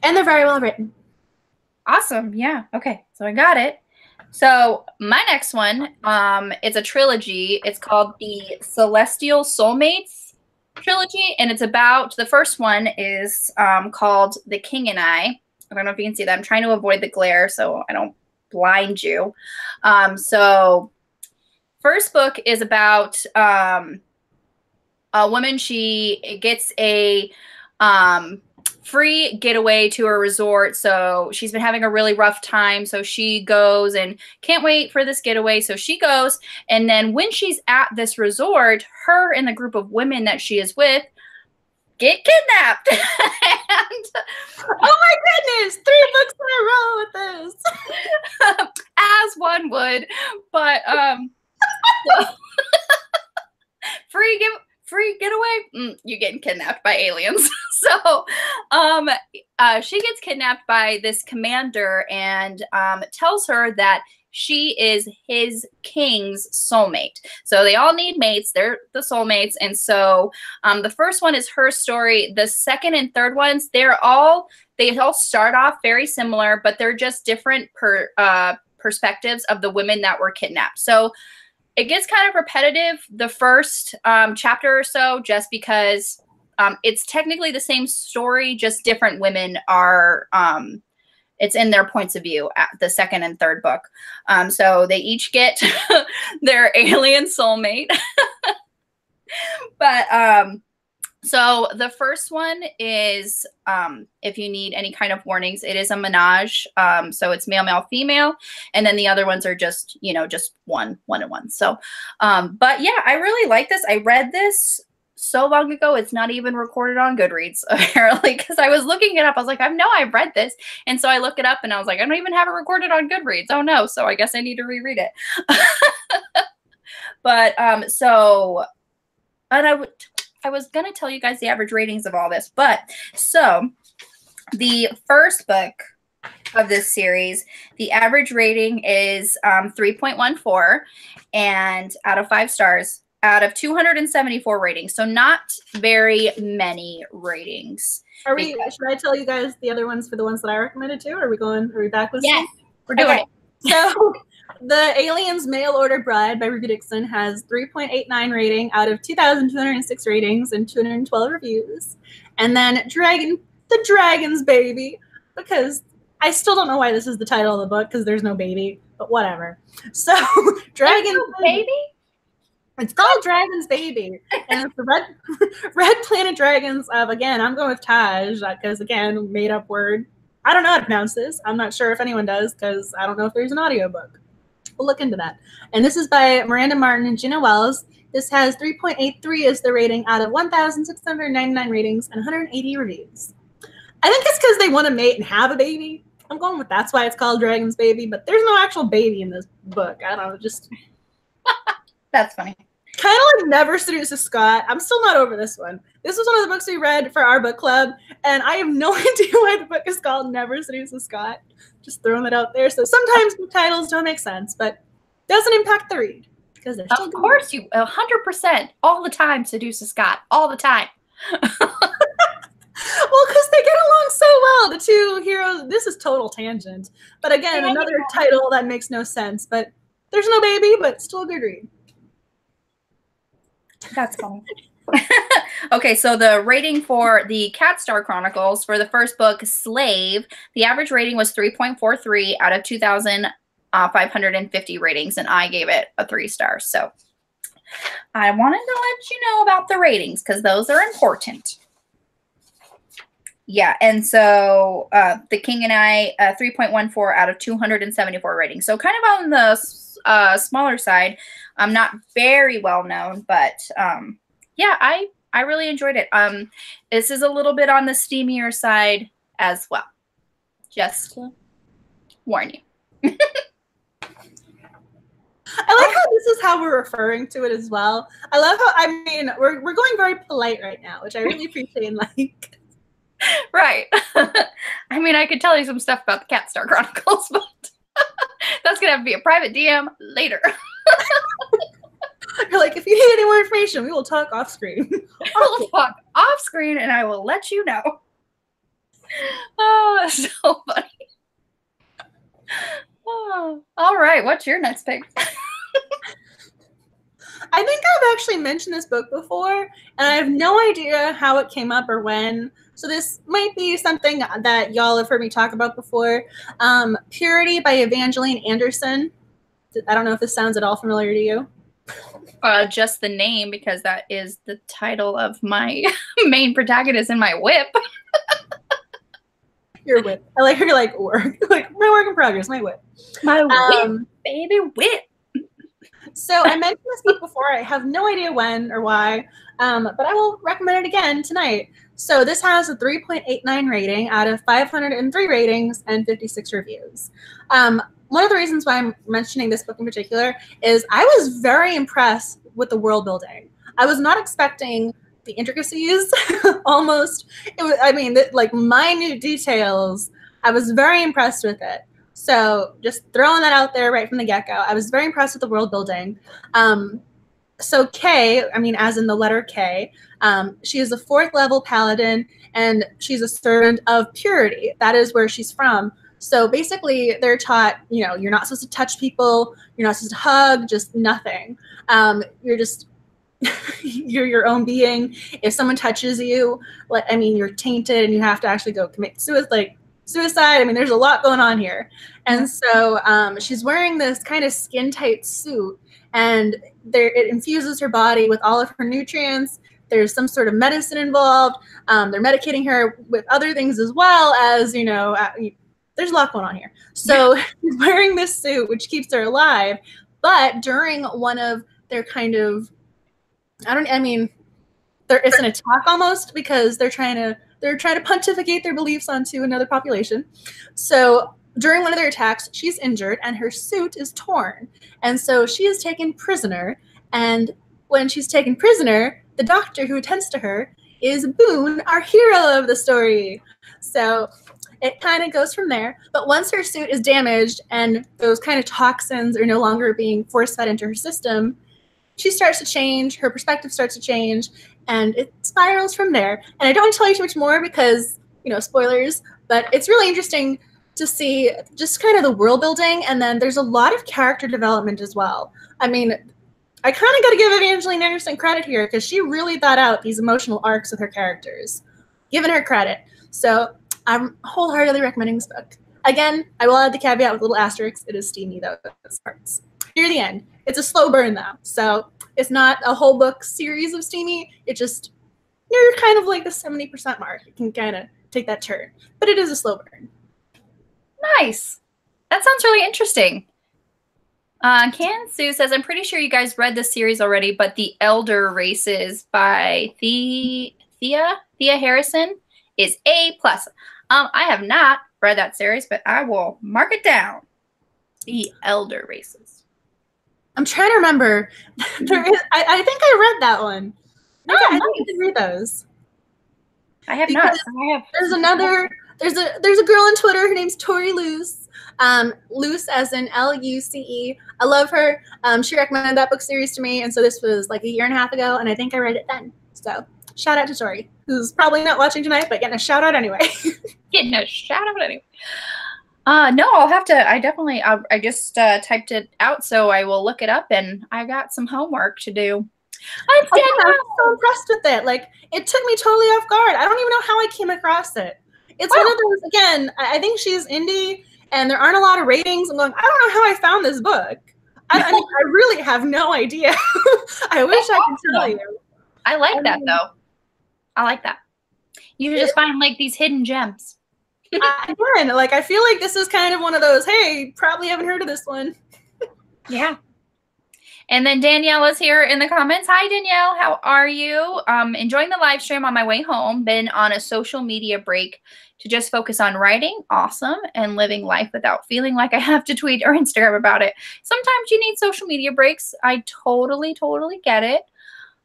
Speaker 2: And they're very well written.
Speaker 1: Awesome. Yeah. Okay. So I got it. So my next one, it's a trilogy. It's called the Celestial Soulmates trilogy, and it's about, the first one is called The King and I don't know if you can see that. I'm trying to avoid the glare so I don't blind you. So first book is about a woman. She gets a free getaway to a resort. So she's been having a really rough time. So she goes and can't wait for this getaway. So she goes. And then when she's at this resort, her and the group of women that she is with get kidnapped. And,
Speaker 2: oh my goodness, 3 books in a row with this.
Speaker 1: As one would. But so, free getaway, you're getting kidnapped by aliens. So she gets kidnapped by this commander and tells her that she is his king's soulmate. So they all need mates. They're the soulmates. And so the first one is her story. The second and third ones, they all start off very similar, but they're just different perspectives of the women that were kidnapped. So it gets kind of repetitive the first chapter or so, just because it's technically the same story, just different women are. It's in their points of view at the second and third book. So they each get their alien soulmate. But so the first one is, if you need any kind of warnings, it is a menage. So it's male, male, female. And then the other ones are just, you know, just one and one. So, but yeah, I really like this. I read this so long ago, it's not even recorded on Goodreads, apparently, because I was looking it up. I was like, I know I've read this. And so I look it up and I was like, I don't even have it recorded on Goodreads. Oh no. So I guess I need to reread it. But so, and I was going to tell you guys the average ratings of all this, but so the first book of this series, the average rating is 3.14 and out of 5 stars out of 274 ratings. So not very many ratings.
Speaker 2: Are we, should I tell you guys the other ones for the ones that I recommended too? Are we back with
Speaker 1: Yes, we're doing it.
Speaker 2: So the Aliens Mail Order Bride by Ruby Dixon has 3.89 rating out of 2,206 ratings and 212 reviews. And then the Dragon's Baby, because I still don't know why this is the title of the book, because there's no baby, but whatever. So Dragon's
Speaker 1: Baby?
Speaker 2: It's called Dragon's Baby, and it's the red planet dragons of, again, I'm going with Taj, because, again, made-up word. I don't know how to pronounce this. I'm not sure if anyone does, because I don't know if there's an audiobook. We'll look into that. And this is by Miranda Martin and Gina Wells. This has 3.83 as the rating out of 1,699 ratings and 180 reviews. I think it's because they want to mate and have a baby. I'm going with that's why it's called Dragon's Baby, but there's no actual baby in this book. I don't know, just...
Speaker 1: That's funny.
Speaker 2: Kind of like Never Seduces Scott. I'm still not over this one. This was one of the books we read for our book club, and I have no idea why the book is called Never Seduces Scott. Just throwing that out there. So sometimes the titles don't make sense, but doesn't impact the read. Because they're still
Speaker 1: Of course, you 100% all the time seduces Scott. All the time.
Speaker 2: Well, because they get along so well, the two heroes. This is total tangent. But again, another title that makes no sense. But there's no baby, but still a good read.
Speaker 1: That's funny. Okay, so the rating for the Cat Star Chronicles for the first book, Slave, the average rating was 3.43 out of 2,550 ratings, and I gave it a 3 stars. So I wanted to let you know about the ratings because those are important. Yeah, and so The King and I, 3.14 out of 274 ratings. So kind of on the smaller side. Not very well known, but yeah, I really enjoyed it. This is a little bit on the steamier side as well. Just to warn you.
Speaker 2: I like how this is how we're referring to it as well. I love how, I mean, we're going very polite right now, which I really appreciate and like.
Speaker 1: Right. I mean, I could tell you some stuff about the Cat Star Chronicles, but that's going to have to be a private DM later.
Speaker 2: You're like, if you need any more information, we will talk off screen.
Speaker 1: We'll talk off screen and I will let you know. Oh, that's so funny. Oh, all right. What's your next pick?
Speaker 2: I think I've actually mentioned this book before, and I have no idea how it came up or when. So this might be something that y'all have heard me talk about before. Purity by Evangeline Anderson. I don't know if this sounds at all familiar to you.
Speaker 1: Just the name, because that is the title of my main protagonist in my whip.
Speaker 2: Your whip. I like her like work. Like my work in progress, my whip.
Speaker 1: My whip, baby whip.
Speaker 2: So I mentioned this book before. I have no idea when or why, but I will recommend it again tonight. So this has a 3.89 rating out of 503 ratings and 56 reviews. One of the reasons why I'm mentioning this book in particular is I was very impressed with the world building. I was not expecting the intricacies, almost. It was, I mean, like minute details. I was very impressed with it. So just throwing that out there right from the get-go. I was very impressed with the world building. So Kay, I mean, as in the letter K, she is a 4th level paladin, and she's a servant of Purity. That is where she's from. So basically, they're taught, you know, you're not supposed to touch people, you're not supposed to hug, just nothing. You're just you're your own being. If someone touches you, like, I mean, you're tainted and you have to actually go commit suicide. I mean, there's a lot going on here. And so she's wearing this kind of skin tight suit, and it infuses her body with all of her nutrients. There's some sort of medicine involved. They're medicating her with other things as well, as, you know, there's a lot going on here. So she's wearing this suit, which keeps her alive. But during one of their kind of, it's an attack almost, because they're trying to pontificate their beliefs onto another population. So during one of their attacks, she's injured and her suit is torn. And so she is taken prisoner. And when she's taken prisoner, the doctor who attends to her is Boone, our hero of the story. So it kind of goes from there. But once her suit is damaged and those kind of toxins are no longer being force-fed into her system, she starts to change, her perspective starts to change, and it spirals from there. And I don't want to tell you too much more because, you know, spoilers, but it's really interesting to see just kind of the world building, and then there's a lot of character development as well. I mean, I kind of got to give Evangeline Anderson credit here because she really thought out these emotional arcs with her characters. Giving her credit. So I'm wholeheartedly recommending this book. Again, I will add the caveat with little asterisks. It is steamy, though, those parts. Near the end. It's a slow burn, though. So it's not a whole book series of steamy. It just, you're kind of like the 70% mark. You can kind of take that turn. But it is a slow burn.
Speaker 1: Nice. That sounds really interesting. Kansu says, I'm pretty sure you guys read this series already, but The Elder Races by Thea Harrison is A+. I have not read that series, but I will mark it down. The Elder Races.
Speaker 2: I'm trying to remember. I think I read that one. I think I did read those.
Speaker 1: I have not.
Speaker 2: There's a girl on Twitter. Her name's Tori Luce. Luce as in Luce. I love her. She recommended that book series to me, and so this was like a year and a half ago, and I think I read it then. So shout out to Tori, who's probably not watching tonight, but getting a shout out anyway.
Speaker 1: Getting a shout out anyway. No, I'll have to. I just typed it out, so I will look it up, and I got some homework to do.
Speaker 2: I'm so impressed with it. Like, it took me totally off guard. I don't even know how I came across it. It's one of those, again, I think she's indie, and there aren't a lot of ratings. I'm going, I don't know how I found this book. I mean, I really have no idea. I wish I could tell you.
Speaker 1: I like that, though. I like that. You just find, like, these hidden gems.
Speaker 2: Again, like, I feel like this is kind of one of those, hey, probably haven't heard of this one.
Speaker 1: Yeah. And then Danielle is here in the comments. Hi, Danielle. How are you? Enjoying the live stream on my way home. Been on a social media break to just focus on writing. Awesome. And living life without feeling like I have to tweet or Instagram about it. Sometimes you need social media breaks. I totally, totally get it.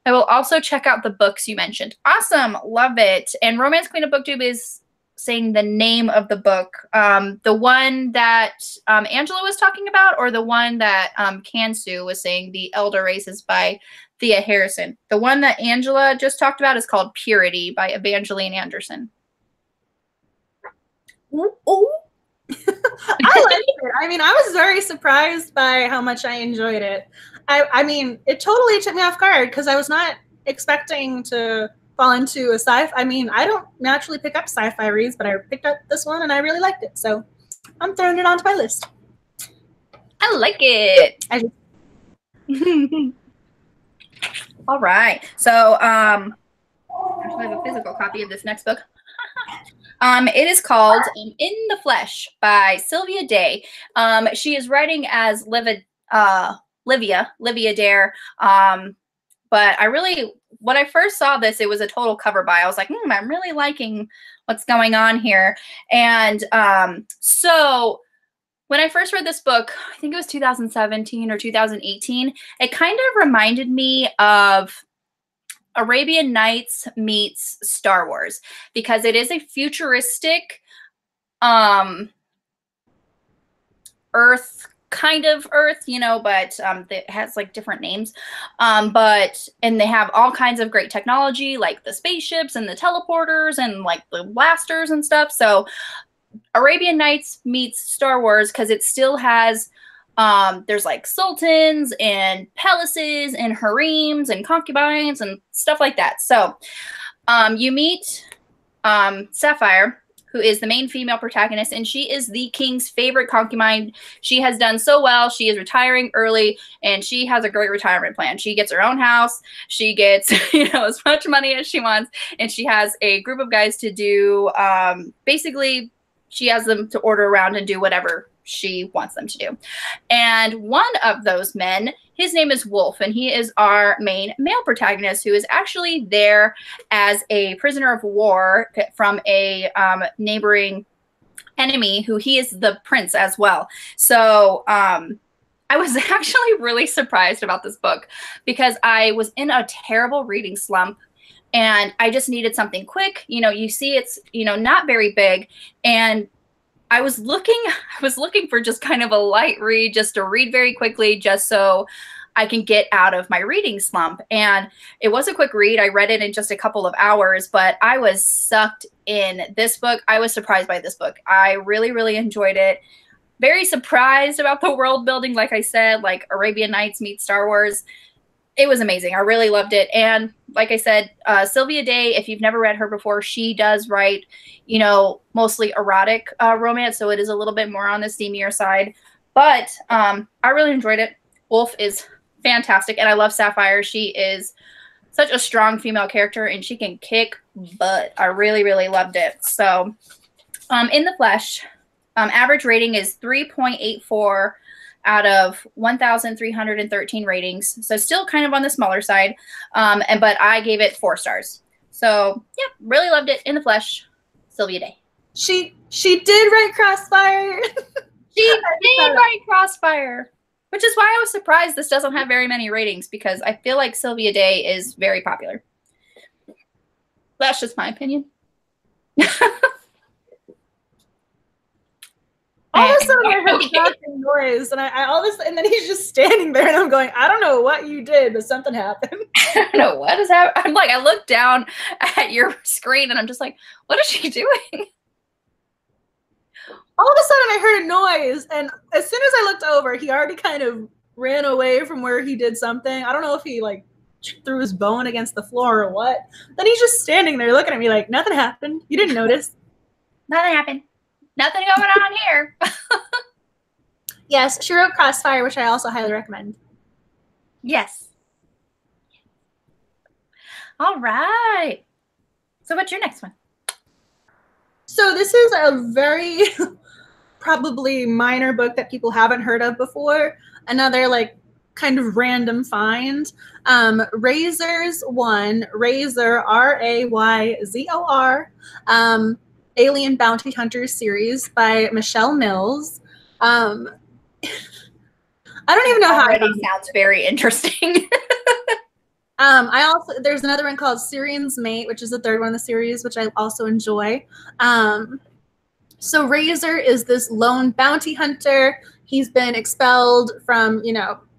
Speaker 1: I will also check out the books you mentioned. Awesome. Love it. And Romance Queen of BookTube is saying the name of the book. The one that Angela was talking about, or the one that Kansu was saying, The Elder Races by Thea Harrison. The one that Angela just talked about is called Purity by Evangeline Anderson.
Speaker 2: Oh. I liked it. I mean, I was very surprised by how much I enjoyed it. I mean, it totally took me off guard because I was not expecting to fall into a sci-fi. I mean, I don't naturally pick up sci-fi reads, but I picked up this one and I really liked it. So I'm throwing it onto my list.
Speaker 1: I like it. All right. So I actually have a physical copy of this next book. It is called In the Flesh by Sylvia Day. She is writing as Livia Dare. But when I first saw this, it was a total cover buy. I was like, I'm really liking what's going on here. And so when I first read this book, I think it was 2017 or 2018, it kind of reminded me of Arabian Nights meets Star Wars, because it is a futuristic kind of Earth, you know, but it has like different names. And they have all kinds of great technology, like the spaceships and the teleporters and like the blasters and stuff. So Arabian Nights meets Star Wars because it still has there's like sultans and palaces and harems and concubines and stuff like that. So you meet Sapphire, who is the main female protagonist, and she is the king's favorite concubine. She has done so well. She is retiring early, and she has a great retirement plan. She gets her own house. She gets, as much money as she wants, and she has a group of guys to do, basically, she has them to order around and do whatever she wants them to do. And one of those men, his name is Wolf, and he is our main male protagonist, who is actually there as a prisoner of war from a neighboring enemy, who he is the prince as well. So I was actually really surprised about this book because I was in a terrible reading slump. And I just needed something quick. You see it's, not very big. And I was looking for just kind of a light read, just to read very quickly, just so I can get out of my reading slump. And it was a quick read. I read it in just a couple of hours, but I was sucked in this book. I was surprised by this book. I really, really enjoyed it. Very surprised about the world building. Like I said, like Arabian Nights meets Star Wars. It was amazing. I really loved it. And like I said, Sylvia Day, if you've never read her before, she does write, mostly erotic romance. So it is a little bit more on the steamier side. But I really enjoyed it. Wolf is fantastic. And I love Sapphire. She is such a strong female character, and she can kick butt. I really, really loved it. So in the flesh, average rating is 3.84 out of 1,313 ratings. So still kind of on the smaller side. But I gave it 4 stars. So yeah, really loved it. In the flesh, Sylvia Day.
Speaker 2: She did write Crossfire.
Speaker 1: She did write Crossfire, which is why I was surprised this doesn't have very many ratings, because I feel like Sylvia Day is very popular. That's just my opinion.
Speaker 2: All of a sudden, I heard a shocking noise, and and then he's just standing there, and I'm going, I don't know what you did, but something happened.
Speaker 1: I don't know what is happening. I'm like, I look down at your screen, and I'm just like, what is she doing?
Speaker 2: All of a sudden, I heard a noise, and as soon as I looked over, he already kind of ran away from where he did something. I don't know if he threw his bone against the floor or what. Then he's just standing there looking at me like, nothing happened. You didn't notice.
Speaker 1: Nothing happened. Nothing going on here.
Speaker 2: Yes, she wrote Crossfire, which I also highly recommend.
Speaker 1: Yes. All right. So what's your next one?
Speaker 2: So this is a very probably minor book that people haven't heard of before. Another kind of random find. Razor's One, Razor, Rayzor, Alien Bounty Hunters series by Michelle Mills. I don't even know how.
Speaker 1: Already sounds very interesting.
Speaker 2: There's another one called Syrian's Mate, which is the third one in the series, which I also enjoy. So Razor is this lone bounty hunter. He's been expelled from,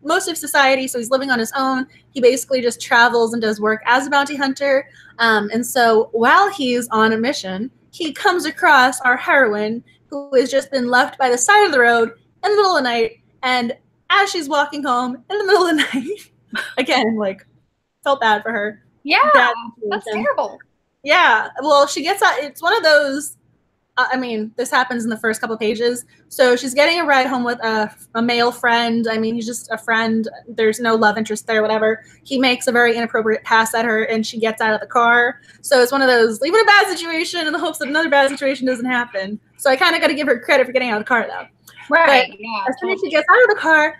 Speaker 2: most of society, so he's living on his own. He basically just travels and does work as a bounty hunter. And so while he's on a mission, he comes across our heroine, who has just been left by the side of the road in the middle of the night. And as she's walking home in the middle of the night, again, felt bad for her.
Speaker 1: Yeah, that's terrible.
Speaker 2: Yeah, well, she gets out. It's one of those, this happens in the first couple of pages. So she's getting a ride home with a male friend. He's just a friend. There's no love interest there, whatever. He makes a very inappropriate pass at her, and she gets out of the car. So it's one of those, leaving a bad situation in the hopes that another bad situation doesn't happen. So I kind of got to give her credit for getting out of the car, though.
Speaker 1: Right.
Speaker 2: But yeah, as soon as she gets out of the car,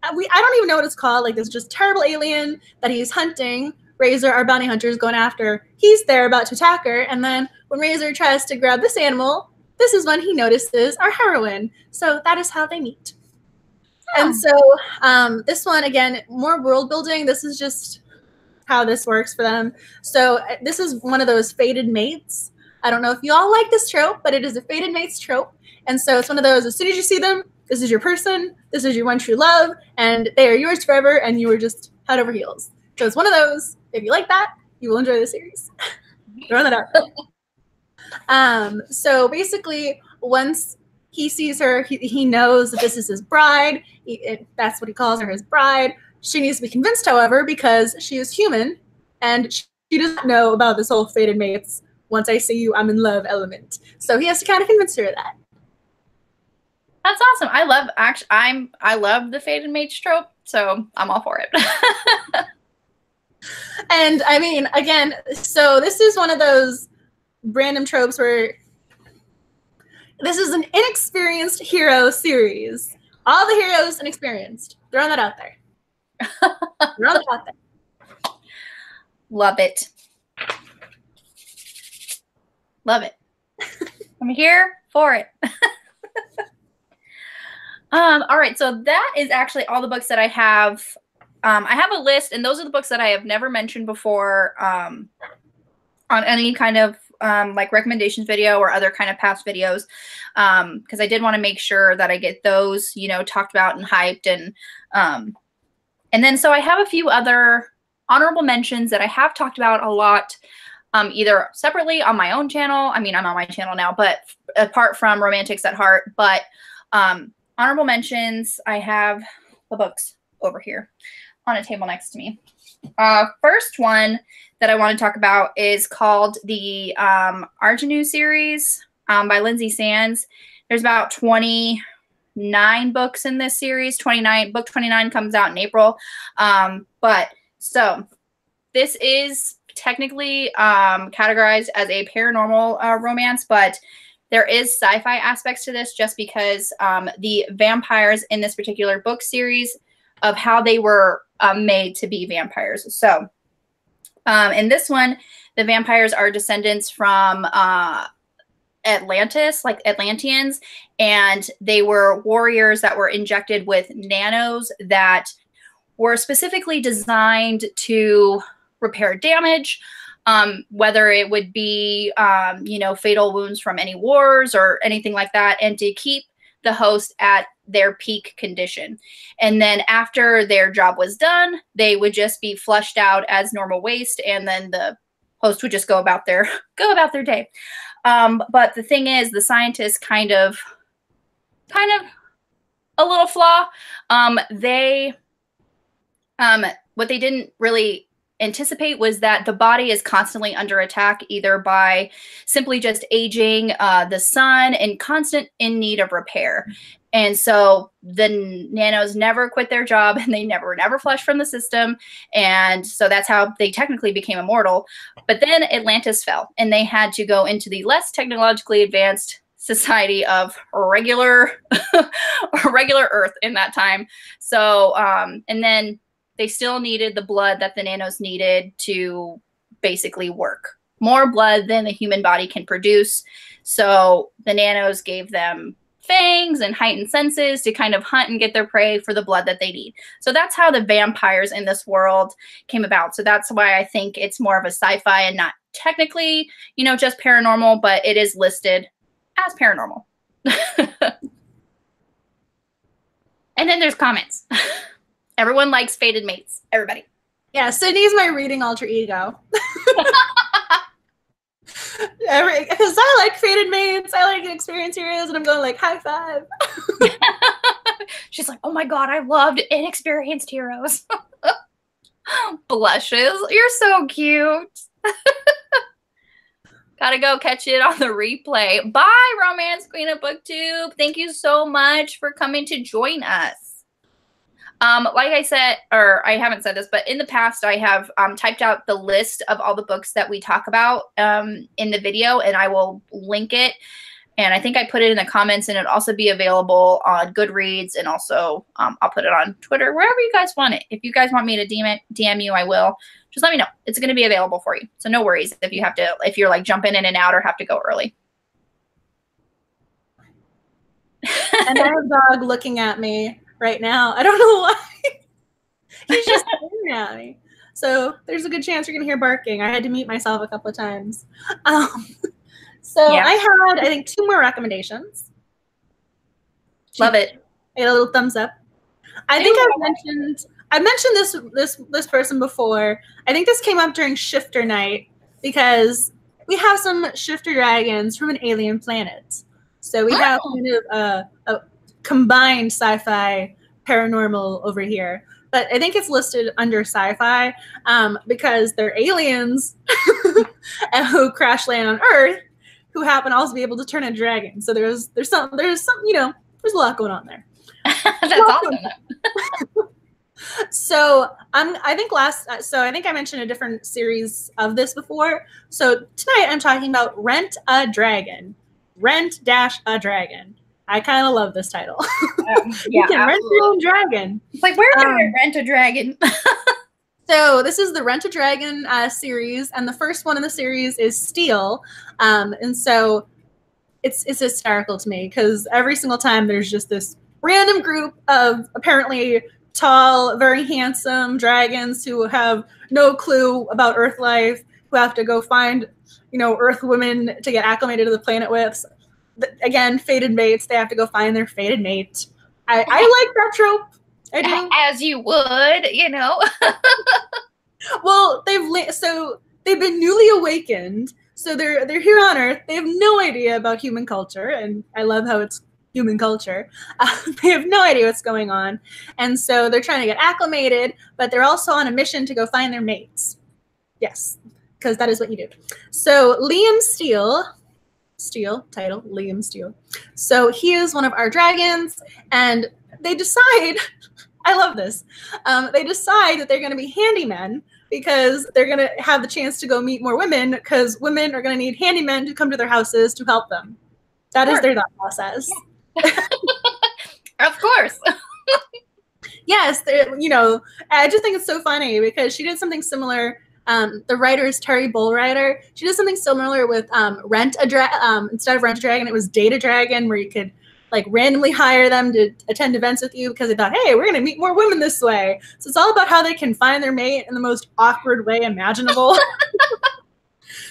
Speaker 2: I don't even know what it's called. This just terrible alien that he's hunting. Razor, our bounty hunter, is going after. He's there about to attack her, and then when Razor tries to grab this animal, this is when he notices our heroine. So that is how they meet. Oh. And so this one, again, more world building. This is just how this works for them. So this is one of those fated mates. I don't know if you all like this trope, but it is a fated mates trope. And so it's one of those, as soon as you see them, this is your person, this is your one true love, and they are yours forever, and you are just head over heels. So it's one of those, if you like that, you will enjoy the series. Throwing that out. So basically, once he sees her, he knows that this is his bride. That's what he calls her, his bride. She needs to be convinced, however, because she is human and she does not know about this whole fated mates. Once I see you, I'm in love element. So he has to kind of convince her of that.
Speaker 1: That's awesome. I love the fated mates trope, so I'm all for it.
Speaker 2: And I mean, again, so this is one of those random tropes where this is an inexperienced hero series. All the heroes inexperienced. Throwing that out there. Throwing that out there.
Speaker 1: Love it. Love it. I'm here for it. All right, so that is actually all the books that I have. I have a list, and those are the books that I have never mentioned before on any kind of like recommendations video or other kind of past videos, because I did want to make sure that I get those, you know, talked about and hyped, and then so I have a few other honorable mentions that I have talked about a lot, either separately on my own channel. I mean, I'm on my channel now, but apart from Romantics at Heart, but honorable mentions, I have the books over here on a table next to me. First one that I want to talk about is called the Arjanu series by Lindsay Sands. There's about 29 books in this series. Book 29 comes out in April. But so this is technically categorized as a paranormal romance, but there is sci-fi aspects to this just because the vampires in this particular book series of how they were made to be vampires. So in this one, the vampires are descendants from Atlantis, like Atlanteans, and they were warriors that were injected with nanos that were specifically designed to repair damage, whether it would be, you know, fatal wounds from any wars or anything like that, and to keep the host at their peak condition. And then after their job was done, they would just be flushed out as normal waste, and then the host would just go about their day. But the thing is, the scientists kind of a little flaw. What they didn't really anticipate was that the body is constantly under attack, either by simply just aging, the sun, and constant in need of repair. And so the nanos never quit their job, and they never flushed from the system. And so that's how they technically became immortal. But then Atlantis fell, and they had to go into the less technologically advanced society of regular Earth in that time. So, and then they still needed the blood that the nanos needed to basically work. More blood than the human body can produce. So the nanos gave them fangs and heightened senses to kind of hunt and get their prey for the blood that they need. So that's how the vampires in this world came about. So that's why I think it's more of a sci-fi and not technically, you know, just paranormal, but it is listed as paranormal. And then there's comments. Everyone likes fated mates. Everybody.
Speaker 2: Yeah, Sydney's my reading alter ego. Because I like fated mates, I like inexperienced heroes, and I'm going like, high five.
Speaker 1: She's like, oh my god, I loved inexperienced heroes. Blushes. You're so cute. Gotta go catch it on the replay. Bye, Romance Queen of BookTube. Thank you so much for coming to join us. Like I said, or I haven't said this, but in the past I have typed out the list of all the books that we talk about in the video, and I will link it. And I think I put it in the comments, and it'll also be available on Goodreads, and also I'll put it on Twitter, wherever you guys want it. If you guys want me to DM you, I will. Just let me know. It's going to be available for you. So no worries if you're like jumping in and out or have to go early.
Speaker 2: And I have a dog looking at me right now. I don't know why. He's just staring at me. So there's a good chance you're going to hear barking. I had to mute myself a couple of times. So yeah. I had, I think, 2 more recommendations.
Speaker 1: Love it.
Speaker 2: I got a little thumbs up. I think I mentioned this person before. I think this came up during Shifter Night because we have some shifter dragons from an alien planet. So we have kind of a combined sci-fi paranormal over here. But I think it's listed under sci-fi because they're aliens who crash land on Earth, who happen to also be able to turn into dragons. So there's some there's a lot going on there.
Speaker 1: That's awesome.
Speaker 2: So I think I mentioned a different series of this before. So tonight I'm talking about Rent a Dragon. Rent-a Dragon. I kind of love this title. You can rent your own dragon.
Speaker 1: It's like, where can I rent a dragon?
Speaker 2: So this is the Rent a Dragon series, and the first one in the series is Steel. And so it's hysterical to me because every single time there's just this random group of apparently tall, very handsome dragons who have no clue about Earth life, who have to go find, Earth women to get acclimated to the planet with. Again, fated mates. They have to go find their fated mate. I like that trope. I do.
Speaker 1: As you would,
Speaker 2: Well, they've been newly awakened, so they're here on Earth. They have no idea about human culture, and I love how it's human culture. They have no idea what's going on, and so they're trying to get acclimated, but they're also on a mission to go find their mates. Yes, because that is what you do. So Liam Steele title, Liam Steele. So he is one of our dragons, and they decide, I love this, they decide that they're going to be handymen because they're going to have the chance to go meet more women because women are going to need handymen to come to their houses to help them. That is their thought process.
Speaker 1: Of course.
Speaker 2: Yes, I just think it's so funny because she did something similar. The writer is Terry Bullwriter. She did something similar with Rent a Dragon. Instead of Rent a Dragon, it was Date a Dragon, where you could randomly hire them to attend events with you because they thought, hey, we're going to meet more women this way. So it's all about how they can find their mate in the most awkward way imaginable.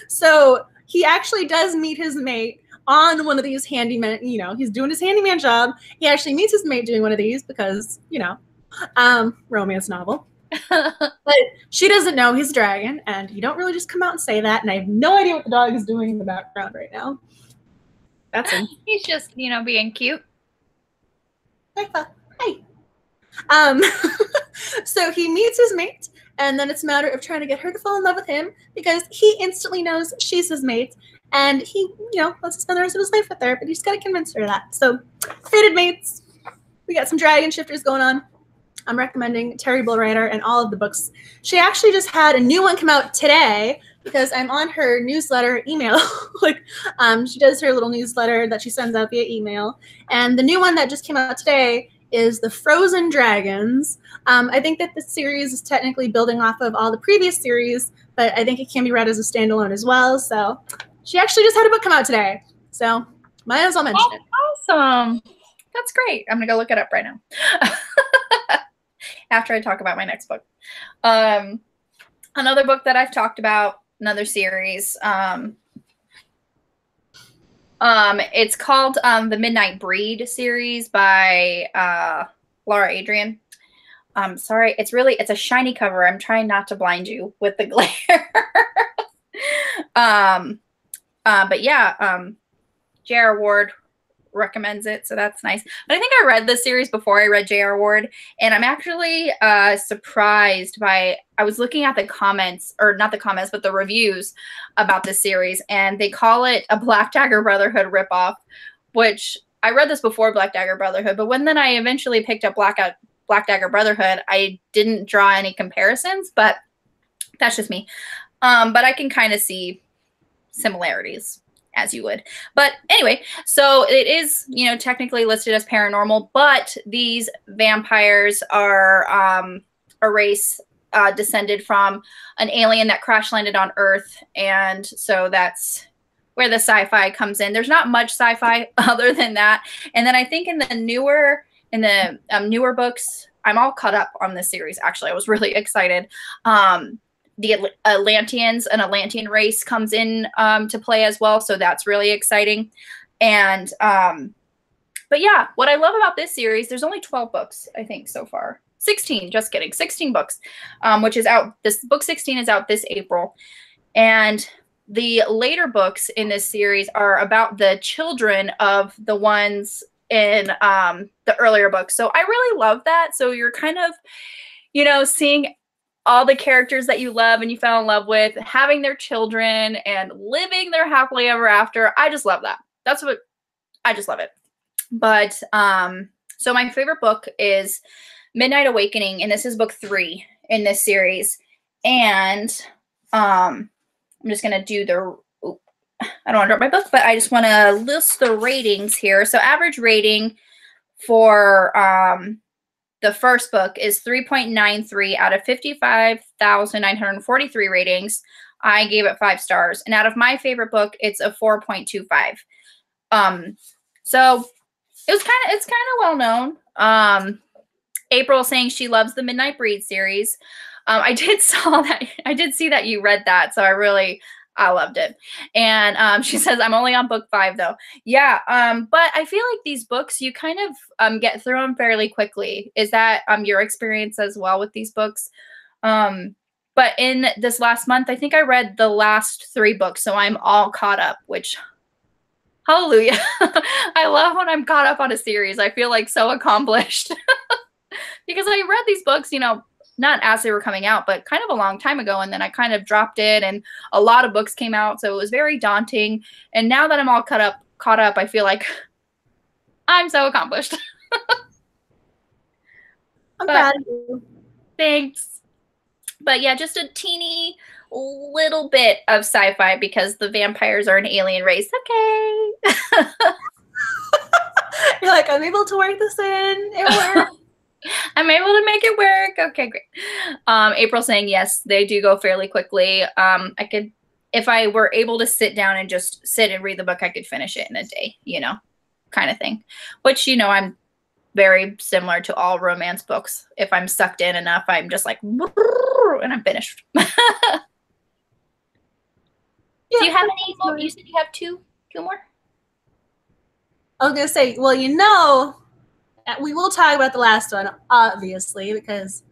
Speaker 2: So he actually does meet his mate on one of these handyman, he's doing his handyman job. He actually meets his mate doing one of these because, romance novel. But she doesn't know he's a dragon, and you don't really just come out and say that, and I have no idea what the dog is doing in the background right now. That's him.
Speaker 1: He's just, being cute.
Speaker 2: Hey. So he meets his mate, and then it's a matter of trying to get her to fall in love with him because he instantly knows she's his mate, and he, wants to spend the rest of his life with her, but he's got to convince her of that. So, fated mates. We got some dragon shifters going on. I'm recommending Terry Bullwriter and all of the books. She actually just had a new one come out today because I'm on her newsletter email. She does her little newsletter that she sends out via email. And the new one that just came out today is The Frozen Dragons. I think that the series is technically building off of all the previous series, but I think it can be read as a standalone as well. So she actually just had a book come out today. So might as well mention it.
Speaker 1: Awesome. That's great. I'm going to go look it up right now. After I talk about my next book. Another book that I've talked about, another series. It's called the Midnight Breed series by Laura Adrian. Sorry, it's a shiny cover. I'm trying not to blind you with the glare. But yeah, J.R. Ward recommends it, so that's nice. But I think I read this series before I read J.R. Ward, and I'm actually surprised by, I was looking at the comments, or not the comments, but the reviews about this series, and they call it a Black Dagger Brotherhood ripoff, which I read this before Black Dagger Brotherhood, but when then I eventually picked up Black Dagger Brotherhood, I didn't draw any comparisons, but that's just me. But I can kind of see similarities, as you would. But anyway, so it is, technically listed as paranormal, but these vampires are a race descended from an alien that crash landed on Earth. And so that's where the sci-fi comes in. There's not much sci-fi other than that. And then I think in the newer books, I'm all caught up on this series. Actually, I was really excited. The Atlanteans, an Atlantean race comes in to play as well. So that's really exciting. And, but yeah, what I love about this series, there's only 12 books, I think, so far. 16, just kidding, 16 books, which is out. This book 16 is out this April. And the later books in this series are about the children of the ones in the earlier books. So I really love that. So you're kind of, you know, seeing all the characters that you love and you fell in love with, having their children and living their happily ever after. I just love that. That's what I just love it. But so my favorite book is Midnight Awakening, and this is book 3 in this series. And I'm just gonna do the I don't want to drop my book, but I just want to list the ratings here. So average rating for the first book is 3.93 out of 55,943 ratings. I gave it 5 stars. And out of my favorite book, it's a 4.25. So it's kind of well known. April saying she loves the Midnight Breed series. I did see that you read that, so I loved it. And she says, I'm only on book 5 though. Yeah, but I feel like these books, you kind of get through them fairly quickly. Is that your experience as well with these books? But in this last month, I think I read the last 3 books, so I'm all caught up, which, hallelujah. I love when I'm caught up on a series. I feel like so accomplished. Because I read these books, you know, not as they were coming out, but kind of a long time ago. And then I kind of dropped it and a lot of books came out. So it was very daunting. And now that I'm all caught up, I feel like I'm so accomplished.
Speaker 2: I'm proud of you.
Speaker 1: Thanks. But yeah, just a teeny little bit of sci-fi because the vampires are an alien race. Okay.
Speaker 2: You're like, I'm able to work this in. It works.
Speaker 1: I'm able to make it work. Okay, great. April saying yes, they do go fairly quickly. I could, if I were able to sit down and just sit and read the book, I could finish it in a day, you know, kind of thing. Which, you know, I'm very similar to all romance books. If I'm sucked in enough, I'm just like, and I'm finished. Yeah, do you have any more? You said you have two more?
Speaker 2: I was going to say, well, you know, we will talk about the last one, obviously, because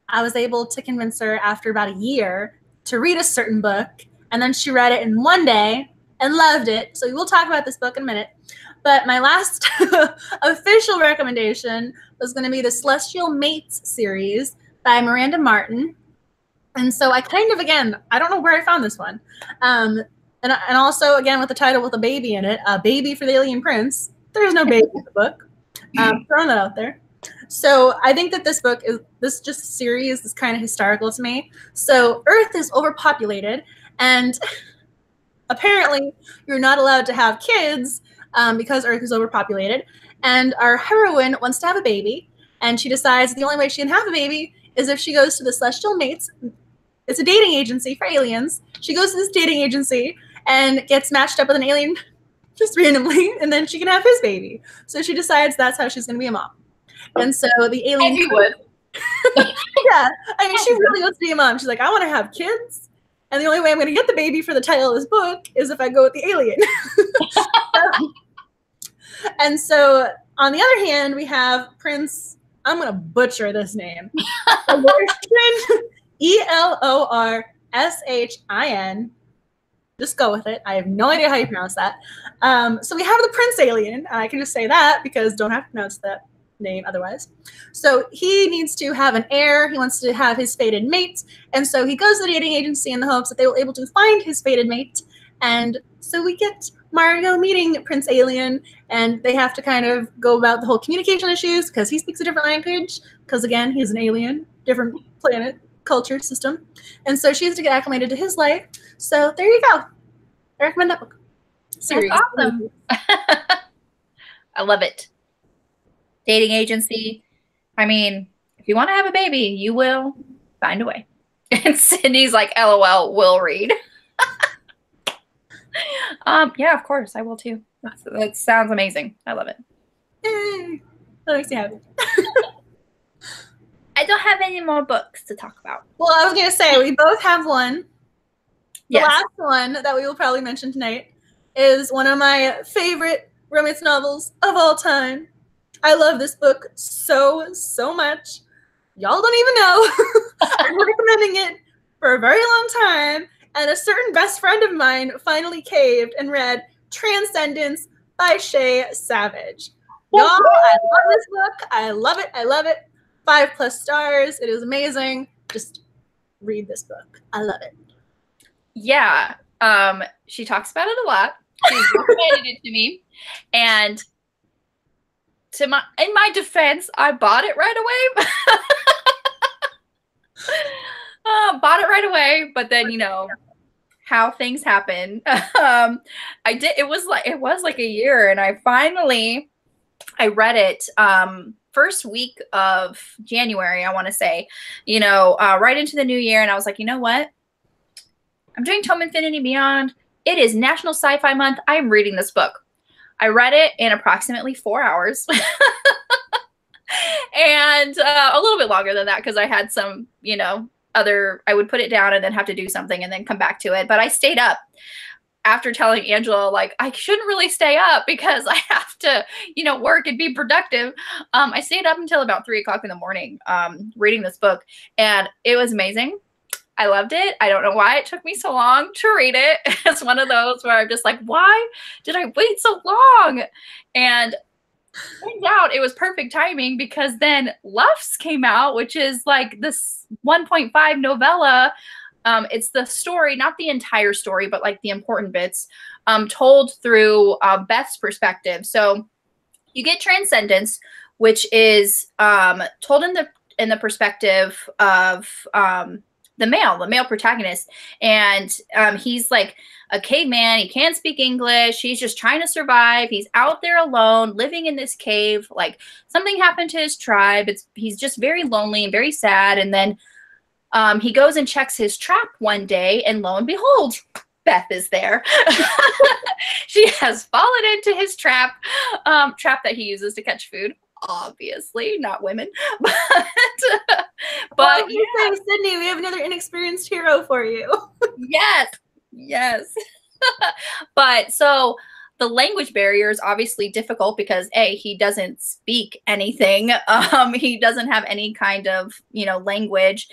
Speaker 2: I was able to convince her after about a year to read a certain book, and then she read it in one day and loved it. So we will talk about this book in a minute. But my last official recommendation was going to be the Celestial Mates series by Miranda Martin. And so I kind of, again, I don't know where I found this one. And also, again, with the title with a baby in it, A Baby for the Alien Prince. There's no baby in the book. Throwing that out there. So I think that this book series is kind of historical to me. So Earth is overpopulated, and apparently you're not allowed to have kids because Earth is overpopulated. And our heroine wants to have a baby, and she decides the only way she can have a baby is if she goes to the Celestial Mates. It's a dating agency for aliens. She goes to this dating agency and gets matched up with an alien just randomly, and then she can have his baby. So she decides that's how she's going to be a mom. And so the alien...
Speaker 1: As you would.
Speaker 2: Yeah. I mean, she really wants to be a mom. She's like, I want to have kids, and the only way I'm going to get the baby for the title of this book is if I go with the alien. And so, on the other hand, we have Prince... I'm going to butcher this name. Elorsin. Just go with it. I have no idea how you pronounce that. So we have the Prince Alien. I can just say that because don't have to pronounce that name otherwise. So he needs to have an heir. He wants to have his fated mate. And so he goes to the dating agency in the hopes that they will be able to find his fated mate. And so we get Mario meeting Prince Alien, and they have to kind of go about the whole communication issues because he speaks a different language because, again, he's an alien, different planet, culture, system. And so she has to get acclimated to his life. So there you go. I recommend that book.
Speaker 1: Series. That's awesome. I love it. Dating agency. I mean, if you want to have a baby, you will find a way. And Sydney's like, LOL, will read. Yeah, of course, I will too. That sounds amazing. I love it.
Speaker 2: Yay. That makes me happy.
Speaker 1: I don't have any more books to talk about.
Speaker 2: Well, I was going to say, we both have one. The
Speaker 1: Yes.
Speaker 2: last one that we will probably mention tonight is one of my favorite romance novels of all time. I love this book so, so much. Y'all don't even know. I've been recommending it for a very long time. and a certain best friend of mine finally caved and read Transcendence by Shay Savage. Y'all, I love this book. I love it. I love it. 5+ stars. It is amazing. Just read this book. I love it.
Speaker 1: Yeah. She talks about it a lot. She recommended it to me. And in my defense, I bought it right away. Bought it right away, but then, you know, how things happen. It was like a year, and I read it first week of January, I want to say, you know, right into the new year. And I was like, you know what? I'm doing Tome Infinity Beyond. It is National Sci-Fi Month. I'm reading this book. I read it in approximately 4 hours. And a little bit longer than that because I had some, you know, I would put it down and then have to do something and then come back to it. But I stayed up after telling Angela, like, I shouldn't really stay up because I have to, you know, work and be productive. I stayed up until about 3 o'clock in the morning reading this book, and it was amazing. I loved it. I don't know why it took me so long to read it. It's one of those where I'm just like, why did I wait so long? And turns out it was perfect timing because then Luffs came out, which is like this 1.5 novella. It's the story, not the entire story, but like the important bits, told through Beth's perspective. So you get Transcendence, which is told in the perspective of the male protagonist, and he's like a caveman. He can't speak English. He's just trying to survive. He's out there alone, living in this cave. Like something happened to his tribe. He's just very lonely and very sad. And then he goes and checks his trap one day, and lo and behold, Beth is there. She has fallen into his trap that he uses to catch food. Obviously, not women, but
Speaker 2: well, yeah. Sydney, we have another inexperienced hero for you.
Speaker 1: Yes. But so the language barrier is obviously difficult because he doesn't speak anything. He doesn't have any kind of, you know, language.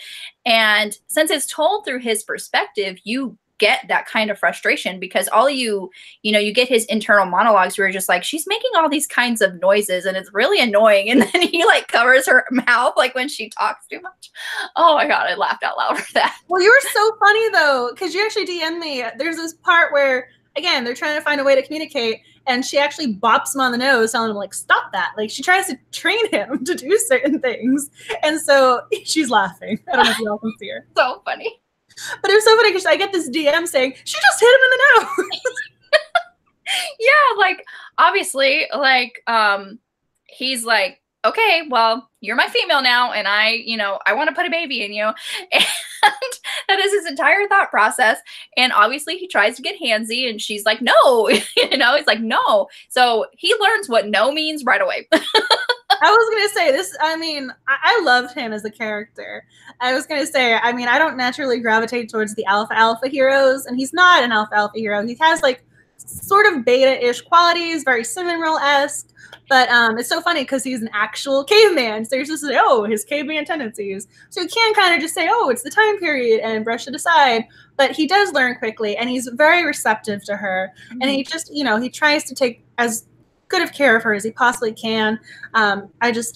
Speaker 1: And since it's told through his perspective, you get that kind of frustration because you get his internal monologues where you're just like, she's making all these kinds of noises and it's really annoying. And then he like covers her mouth like when she talks too much. Oh my God, I laughed out loud for that.
Speaker 2: Well, you were so funny though, because you actually DM'd me. There's this part where, again, they're trying to find a way to communicate, and she actually bops him on the nose, telling him, like, stop that. Like, she tries to train him to do certain things. And so she's laughing. I don't know if you all can see her.
Speaker 1: So funny.
Speaker 2: But it was so funny because I get this DM saying, she just hit him in the nose.
Speaker 1: Yeah, like, obviously, like, he's like, okay, well, you're my female now, and I want to put a baby in you. And that is his entire thought process. And obviously he tries to get handsy, and she's like, no, he's like, no. So he learns what no means right away.
Speaker 2: I was going to say this. I mean, I loved him as a character. I was going to say, I mean, I don't naturally gravitate towards the alpha heroes, and he's not an alpha hero. He has like sort of beta-ish qualities, very Cinnamon-esque. But it's so funny because he's an actual caveman. So you're just like, oh, his caveman tendencies. So you can kind of just say, oh, it's the time period and brush it aside. But he does learn quickly, and he's very receptive to her. Mm-hmm. And he just, he tries to take as good of care of her as he possibly can. I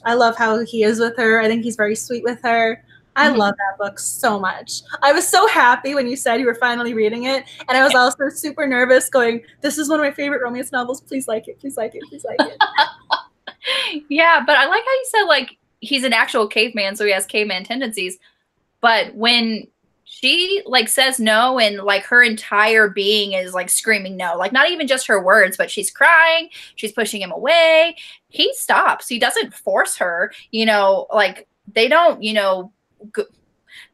Speaker 2: love how he is with her. I think he's very sweet with her. I love that book so much. I was so happy when you said you were finally reading it. And I was also super nervous going, this is one of my favorite romance novels. Please like it. Please like it. Please like it.
Speaker 1: Yeah, but I like how you said, like, he's an actual caveman, so he has caveman tendencies. But when she, like, says no and, like, her entire being is, like, screaming no. Like, not even just her words, but she's crying. She's pushing him away. He stops. He doesn't force her. Like, they don't,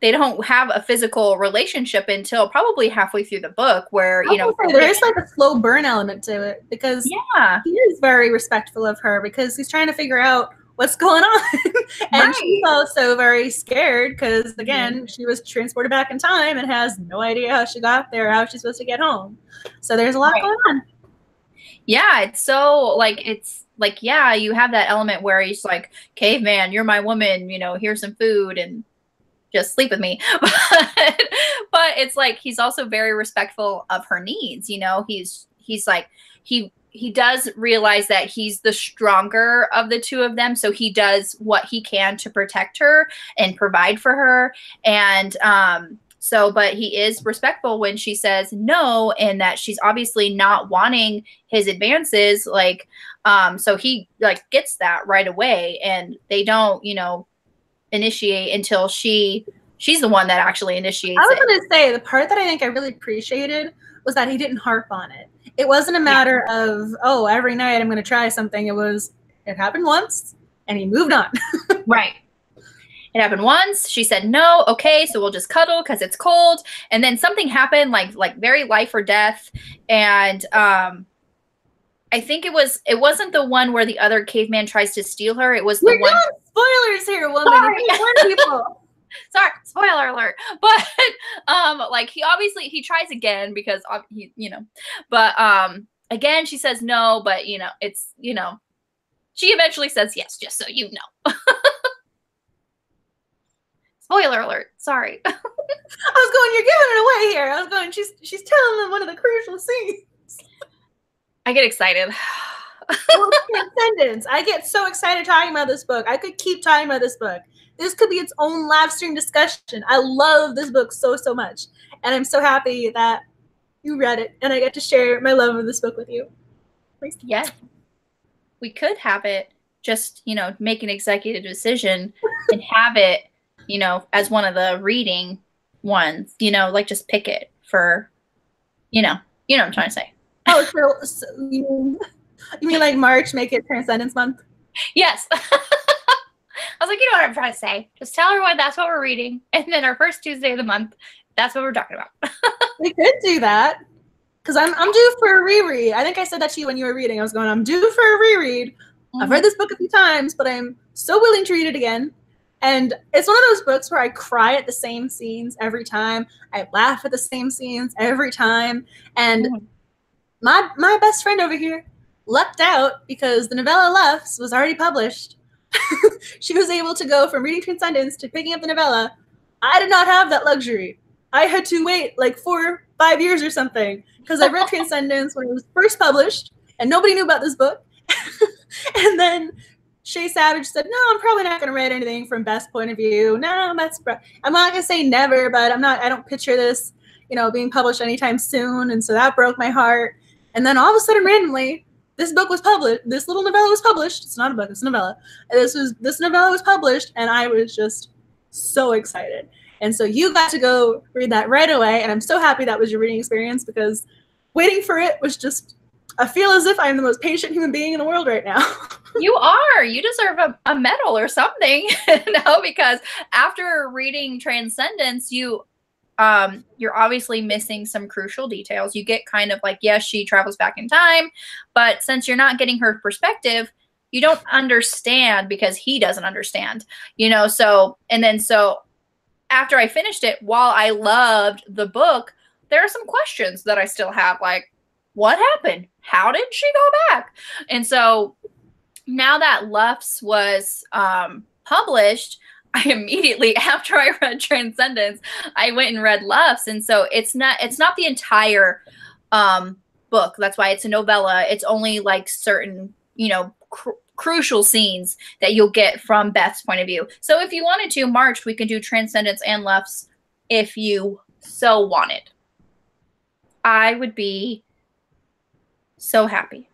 Speaker 1: they don't have a physical relationship until probably halfway through the book where,
Speaker 2: there is like a slow burn element to it because he is very respectful of her because he's trying to figure out what's going on. And she's also very scared because, again, she was transported back in time and has no idea how she got there, how she's supposed to get home. So there's a lot going on.
Speaker 1: Yeah, it's like, you have that element where he's like, caveman, you're my woman, here's some food, and just sleep with me. But it's like he's also very respectful of her needs. You know, he's like he does realize that he's the stronger of the two of them, so he does what he can to protect her and provide for her. And so, but he is respectful when she says no, and that she's obviously not wanting his advances. Like, so he like gets that right away, and they don't, you know, initiate until she's the one that actually initiates.
Speaker 2: I was going to say the part that I think I really appreciated was that he didn't harp on it. It wasn't a matter of, oh, every night I'm going to try something. It happened once and he moved on.
Speaker 1: Right. It happened once. She said no. Okay, so we'll just cuddle because it's cold. And then something happened, like very life or death. And I think it wasn't the one where the other caveman tries to steal her. It was the one.
Speaker 2: Spoilers here, woman. Sorry. People.
Speaker 1: Sorry, spoiler alert. But like he tries again because he, you know, but again she says no, but you know, it's, you know, she eventually says yes, just so you know. Spoiler alert. Sorry.
Speaker 2: I was going, you're giving it away here. I was going, she's telling them one of the crucial scenes.
Speaker 1: I get excited.
Speaker 2: Well, Transcendence. I get so excited talking about this book. I could keep talking about this book. This could be its own live stream discussion. I love this book so much. And I'm so happy that you read it and I get to share my love of this book with you. Please.
Speaker 1: Yeah. We could have it just, you know, make an executive decision and have it, you know, as one of the reading ones, you know, like just pick it for, you know what I'm trying to say.
Speaker 2: Oh, so you mean like March, make it Transcendence Month?
Speaker 1: Yes. I was like, you know what I'm trying to say. Just tell everyone that's what we're reading. And then our first Tuesday of the month, that's what we're talking about.
Speaker 2: We could do that. Because I'm due for a reread. I think I said that to you when you were reading. I was going, I'm due for a reread. Mm-hmm. I've read this book a few times, but I'm so willing to read it again. And it's one of those books where I cry at the same scenes every time. I laugh at the same scenes every time. And my best friend over here lucked out because the novella Lefts was already published. She was able to go from reading Transcendence to picking up the novella. I did not have that luxury. I had to wait like 4 or 5 years or something because I read Transcendence when it was first published and nobody knew about this book. And then Shay Savage said, no, I'm probably not going to read anything from Beth's point of view. No, I'm not going to say never, but I don't picture this, you know, being published anytime soon. And so that broke my heart. And then all of a sudden, randomly, this book was published. This little novella was published. It's not a book, it's a novella. This novella was published, and I was just so excited. And so you got to go read that right away. And I'm so happy that was your reading experience because waiting for it was just, I feel as if I'm the most patient human being in the world right now.
Speaker 1: You are. You deserve a medal or something, you know, because after reading Transcendence, you're obviously missing some crucial details. You get kind of like, yes, she travels back in time, but since you're not getting her perspective, you don't understand because he doesn't understand, you know? So after I finished it, while I loved the book, there are some questions that I still have, like, what happened? How did she go back? And so now that Lufts was published, I immediately, after I read Transcendence, I went and read Lufts. And so it's not the entire book. That's why it's a novella. It's only like certain, you know, crucial scenes that you'll get from Beth's point of view. So if you wanted to, March, we could do Transcendence and Lufts if you so wanted. I would be so happy.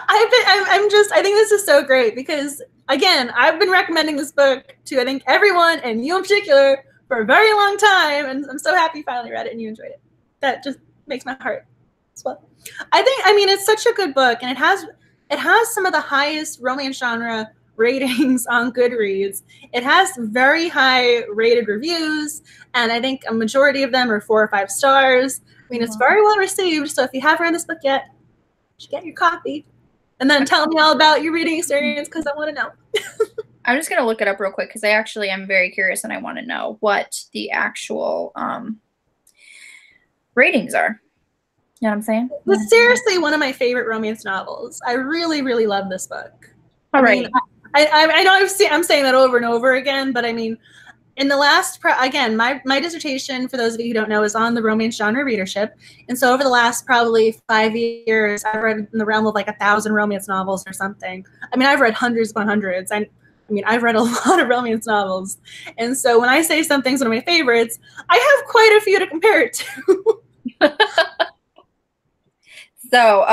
Speaker 2: I think this is so great because, again, I've been recommending this book to, I think, everyone, and you in particular, for a very long time, and I'm so happy you finally read it and you enjoyed it. That just makes my heart swell. I mean, it's such a good book, and it has some of the highest romance genre ratings on Goodreads. It has very high rated reviews, and I think a majority of them are 4 or 5 stars. I mean, it's very well received, so if you haven't read this book yet, you should get your copy. And then tell me all about your reading experience because I want to know.
Speaker 1: I'm just going to look it up real quick because I actually am very curious and I want to know what the actual ratings are. You know what I'm saying?
Speaker 2: It's seriously one of my favorite romance novels. I really, really love this book.
Speaker 1: All right.
Speaker 2: I know I'm saying that over and over again, but I mean, in the last, again, my dissertation, for those of you who don't know, is on the romance genre readership. And so over the last probably 5 years, I've read in the realm of like 1,000 romance novels or something. I mean, I've read hundreds upon hundreds. I mean, I've read a lot of romance novels. And so when I say something's one of my favorites, I have quite a few to compare it to.
Speaker 1: So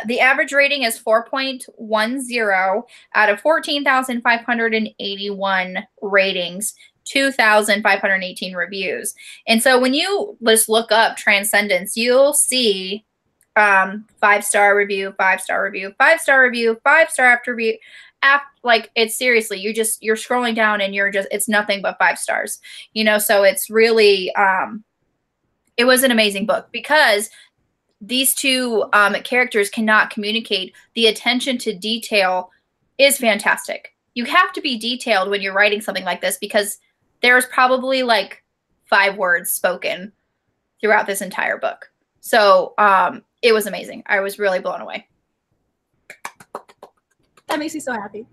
Speaker 1: the average rating is 4.10 out of 14,581 ratings, 2,518 reviews. And so when you just look up Transcendence, you'll see 5-star review, 5-star review, 5-star review, 5-star after review. Like, it's seriously, you're scrolling down and it's nothing but 5 stars, you know? So it's really, it was an amazing book because these two characters cannot communicate. The attention to detail is fantastic. You have to be detailed when you're writing something like this because there's probably like 5 words spoken throughout this entire book. So it was amazing. I was really blown away.
Speaker 2: That makes me so happy.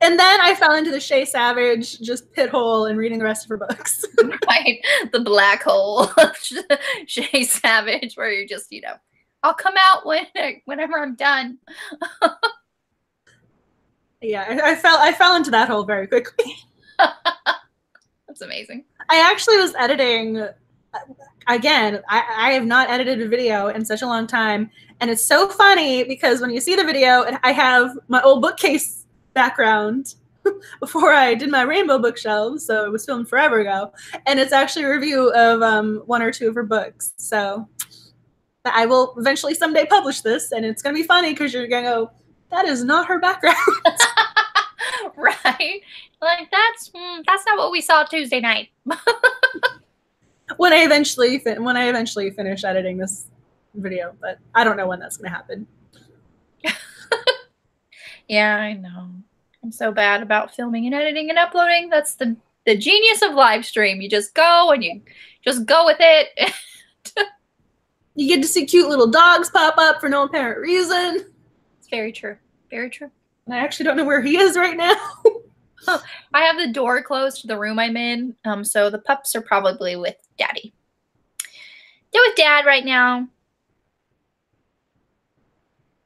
Speaker 2: And then I fell into the Shay Savage just pit hole in reading the rest of her books.
Speaker 1: Right, the black hole of Shay Savage, where you're just, you know, I'll come out whenever I'm done.
Speaker 2: Yeah, I fell into that hole very quickly.
Speaker 1: That's amazing.
Speaker 2: I actually was editing. Again, I have not edited a video in such a long time, and it's so funny because when you see the video, I have my old bookcase background before I did my rainbow bookshelves, so it was filmed forever ago, and it's actually a review of 1 or 2 of her books. So I will eventually someday publish this, and it's gonna be funny because you're gonna go, that is not her background.
Speaker 1: Right, like that's not what we saw Tuesday night.
Speaker 2: when I eventually finish editing this video, but I don't know when that's gonna happen.
Speaker 1: Yeah, I know. I'm so bad about filming and editing and uploading. That's the genius of live stream. You just go and you just go with it.
Speaker 2: You get to see cute little dogs pop up for no apparent reason.
Speaker 1: It's very true. Very true.
Speaker 2: And I actually don't know where he is right now.
Speaker 1: I have the door closed to the room I'm in, so the pups are probably with Daddy. They're with Dad right now.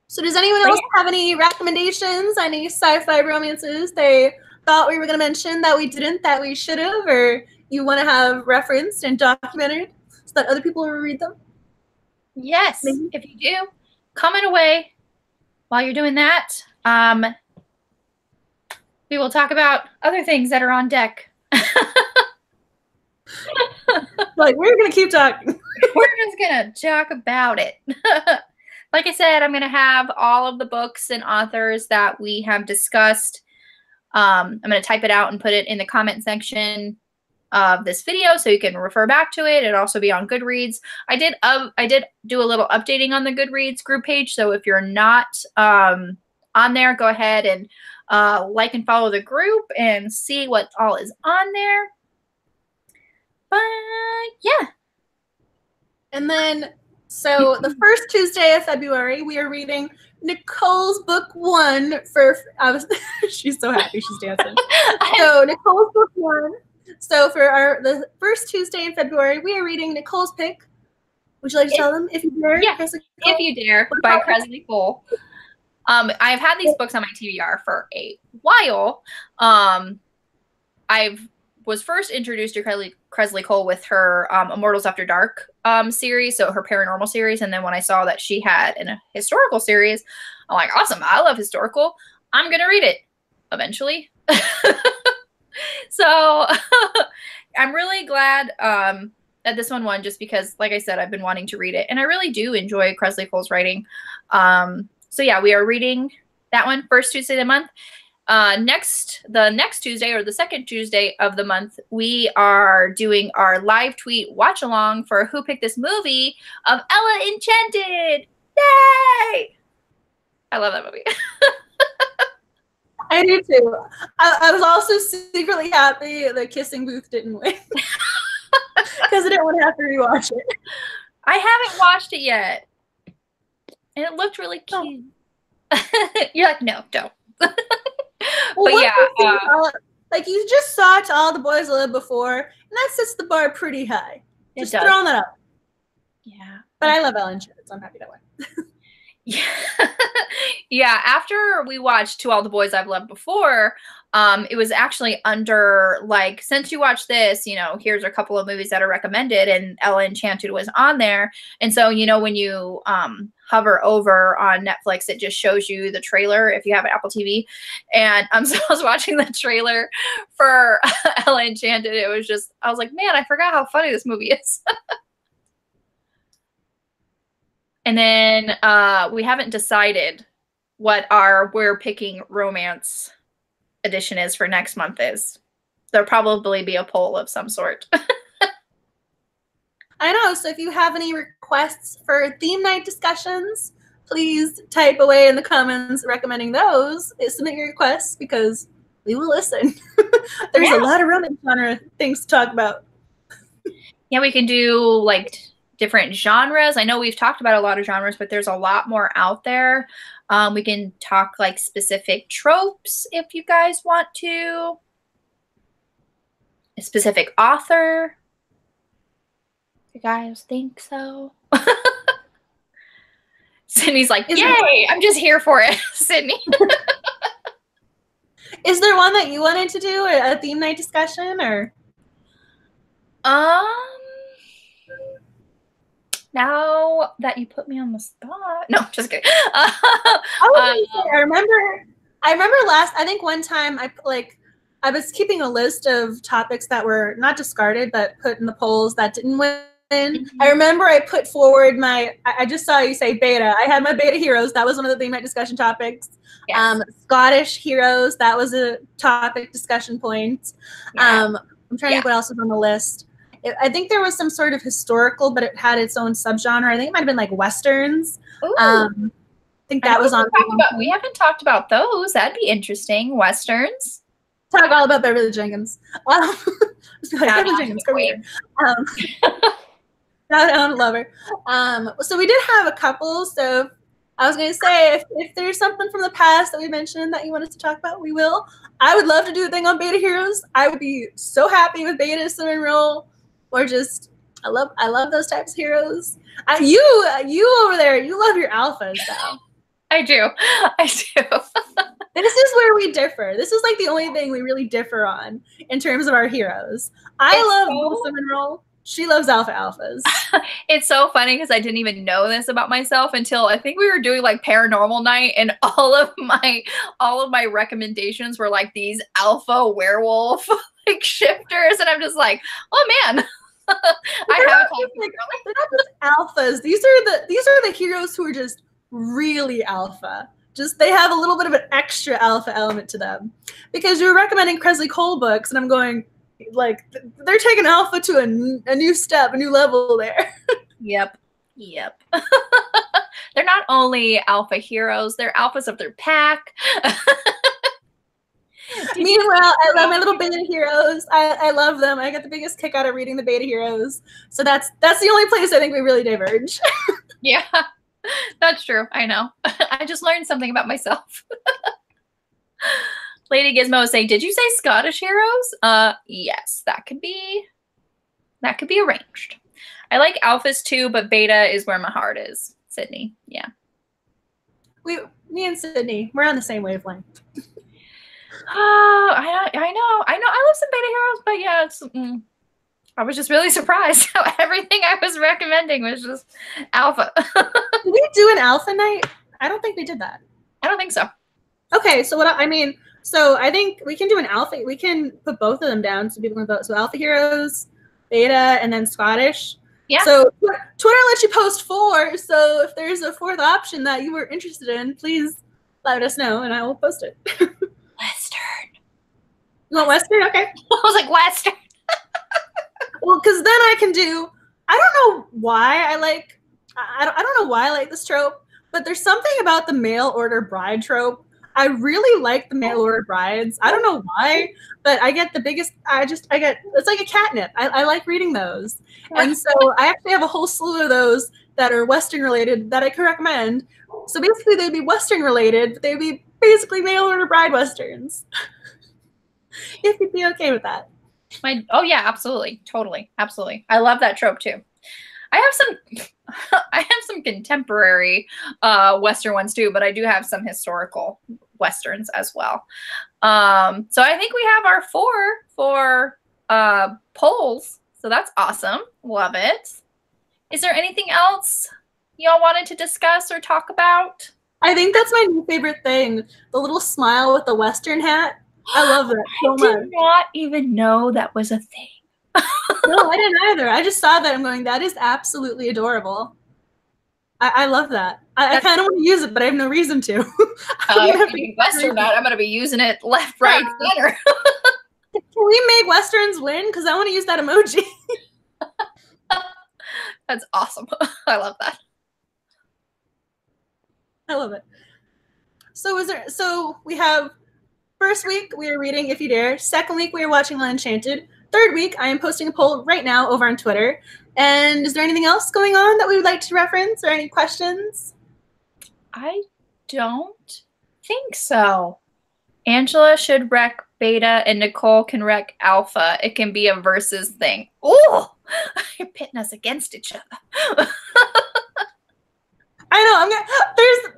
Speaker 2: So does anyone else have any recommendations, any sci-fi romances they thought we were going to mention that we didn't, that we should have, or you want to have referenced and documented so that other people will read them?
Speaker 1: Yes, maybe. If you do, comment away while you're doing that. We will talk about other things that are on deck.
Speaker 2: Like, we're going to keep talking.
Speaker 1: We're just going to talk about it. Like I said, I'm going to have all of the books and authors that we have discussed. I'm going to type it out and put it in the comment section of this video so you can refer back to it. It'll also be on Goodreads. I did do a little updating on the Goodreads group page, so if you're not on there, go ahead and like and follow the group and see what all is on there. But yeah.
Speaker 2: And then, so the first Tuesday of February, we are reading Nicole's book 1 for, she's so happy she's dancing. So Nicole's book 1. So for the first Tuesday in February, we are reading Nicole's pick. Would you like to tell them, If You Dare?
Speaker 1: Yeah, If You Dare by Kresley Cole. I've had these books on my TBR for a while. I was first introduced to Kresley Cole with her Immortals After Dark series, so her paranormal series. And then when I saw that she had a historical series, I'm like, awesome, I love historical. I'm going to read it eventually. So I'm really glad that this one won, just because, like I said, I've been wanting to read it. And I really do enjoy Kresley Cole's writing. So yeah, we are reading that one first Tuesday of the month. The next Tuesday, or the second Tuesday of the month, we are doing our live tweet watch along for Who Picked This Movie of Ella Enchanted. Yay! I love that movie.
Speaker 2: I do too. I was also secretly happy the Kissing Booth didn't win because I didn't want to have to rewatch it.
Speaker 1: I haven't watched it yet, and it looked really cute. Oh. You're like, no, don't.
Speaker 2: Well,
Speaker 1: But
Speaker 2: what
Speaker 1: yeah,
Speaker 2: do you think like you just saw To All the Boys I Loved Before, and that sets the bar pretty high.
Speaker 1: it
Speaker 2: Just
Speaker 1: does.
Speaker 2: throwing that up.
Speaker 1: Yeah.
Speaker 2: But I love Ellen Schmitz, so I'm happy that way.
Speaker 1: Yeah. Yeah, after we watched To All the Boys I've Loved Before, it was actually under like, since you watched this, you know, here's a couple of movies that are recommended, and Ella Enchanted was on there. And so, you know, when you hover over on Netflix, it just shows you the trailer if you have Apple TV. And so I was watching the trailer for Ella Enchanted. It was just, I was like, man, I forgot how funny this movie is. And then we haven't decided what our we're picking romance edition is for next month is. There'll probably be a poll of some sort.
Speaker 2: I know. So if you have any requests for theme night discussions, please type away in the comments recommending those. Submit your requests because we will listen. There's a lot of romance genre things to talk about.
Speaker 1: Yeah, we can do like different genres. I know we've talked about a lot of genres, but there's a lot more out there. We can talk like specific tropes if you guys want to. A specific author. You guys think so? Sydney's like, yay, I'm just here for it, Sydney.
Speaker 2: Is there one that you wanted to do, a theme night discussion, or?
Speaker 1: Now that you put me on the spot. No, just kidding.
Speaker 2: I remember I think one time I was keeping a list of topics that were not discarded, but put in the polls that didn't win. Mm-hmm. I remember I put forward I just saw you say beta. I had my beta heroes. That was one of the theme night discussion topics. Yes. Scottish heroes. That was a topic discussion point. Yeah. I'm trying to think what else was on the list. I think there was some sort of historical, but it had its own subgenre. I think it might have been like Westerns. I think that was on.
Speaker 1: We haven't talked about those. That'd be interesting. Westerns.
Speaker 2: Talk all about Beverly Jenkins. Beverly Jenkins, career. I love her. So we did have a couple. So I was going to say, if there's something from the past that we mentioned that you want us to talk about, we will. I would love to do a thing on beta heroes. I would be so happy with beta cinnamon roll, or just I love those types of heroes. You over there, you love your alphas though.
Speaker 1: I do.
Speaker 2: This is where we differ. This is like the only thing we really differ on in terms of our heroes. I love cinnamon roll. She loves alphas.
Speaker 1: It's so funny because I didn't even know this about myself until I think we were doing like paranormal night, and all of my recommendations were like these alpha werewolf like shifters, and I'm just like, oh man.
Speaker 2: They're not just alphas. These are the heroes who are just really alpha. Just they have a little bit of an extra alpha element to them. Because you're recommending Kresley Cole books, and I'm going, like, they're taking alpha to a new step, a new level there.
Speaker 1: Yep. They're not only alpha heroes, they're alphas of their pack.
Speaker 2: Meanwhile, I love my little beta heroes. I love them. I get the biggest kick out of reading the beta heroes. So that's the only place I think we really diverge.
Speaker 1: Yeah, that's true. I know. I just learned something about myself. Lady Gizmo is saying, did you say Scottish heroes? Yes, that could be arranged. I like alphas too, but beta is where my heart is. Sydney, yeah.
Speaker 2: Me and Sydney, we're on the same wavelength.
Speaker 1: Oh, I know. I love some beta heroes, but yeah, I was just really surprised how everything I was recommending was just alpha.
Speaker 2: Did we do an alpha night? I don't think we did that.
Speaker 1: I don't think so.
Speaker 2: Okay, so so I think we can do an alpha. We can put both of them down so people can vote. So alpha heroes, beta, and then Scottish. Yeah. So Twitter lets you post 4. So if there's a 4th option that you were interested in, please let us know and I will post it.
Speaker 1: Western.
Speaker 2: You want Western? Okay.
Speaker 1: I was like, Western.
Speaker 2: Well, because then I can do. I don't know why I like this trope, but there's something about the mail order bride trope. I really like the mail order brides. I don't know why, but I get the biggest. It's like a catnip. I like reading those, and so I actually have a whole slew of those that are Western related that I can recommend. So basically, they'd be Western related, but they'd be basically mail order bride westerns. If you'd be okay with that.
Speaker 1: Oh yeah, absolutely, totally, absolutely. I love that trope too. I have some, I have some contemporary Western ones too, but I do have some historical Westerns as well. So I think we have our 4 for polls. So that's awesome. Love it. Is there anything else y'all wanted to discuss or talk about?
Speaker 2: I think that's my new favorite thing. The little smile with the Western hat. I love that so much.
Speaker 1: I did not even know that was a thing.
Speaker 2: No, I didn't either. I just saw that. I'm going, that is absolutely adorable. I love that. I kind of want to use it, but I have no reason to.
Speaker 1: If you Western that, I'm going to be using it left, right, center.
Speaker 2: Can we make Westerns win? Because I want to use that emoji.
Speaker 1: That's awesome. I love that.
Speaker 2: I love it. So we have first week we are reading If You Dare. Second week we are watching Enchanted. Third week I am posting a poll right now over on Twitter. And is there anything else going on that we would like to reference or any questions?
Speaker 1: I don't think so. Angela should wreck Beta and Nicole can wreck Alpha. It can be a versus thing. Oh, you're pitting us against each other.
Speaker 2: I know.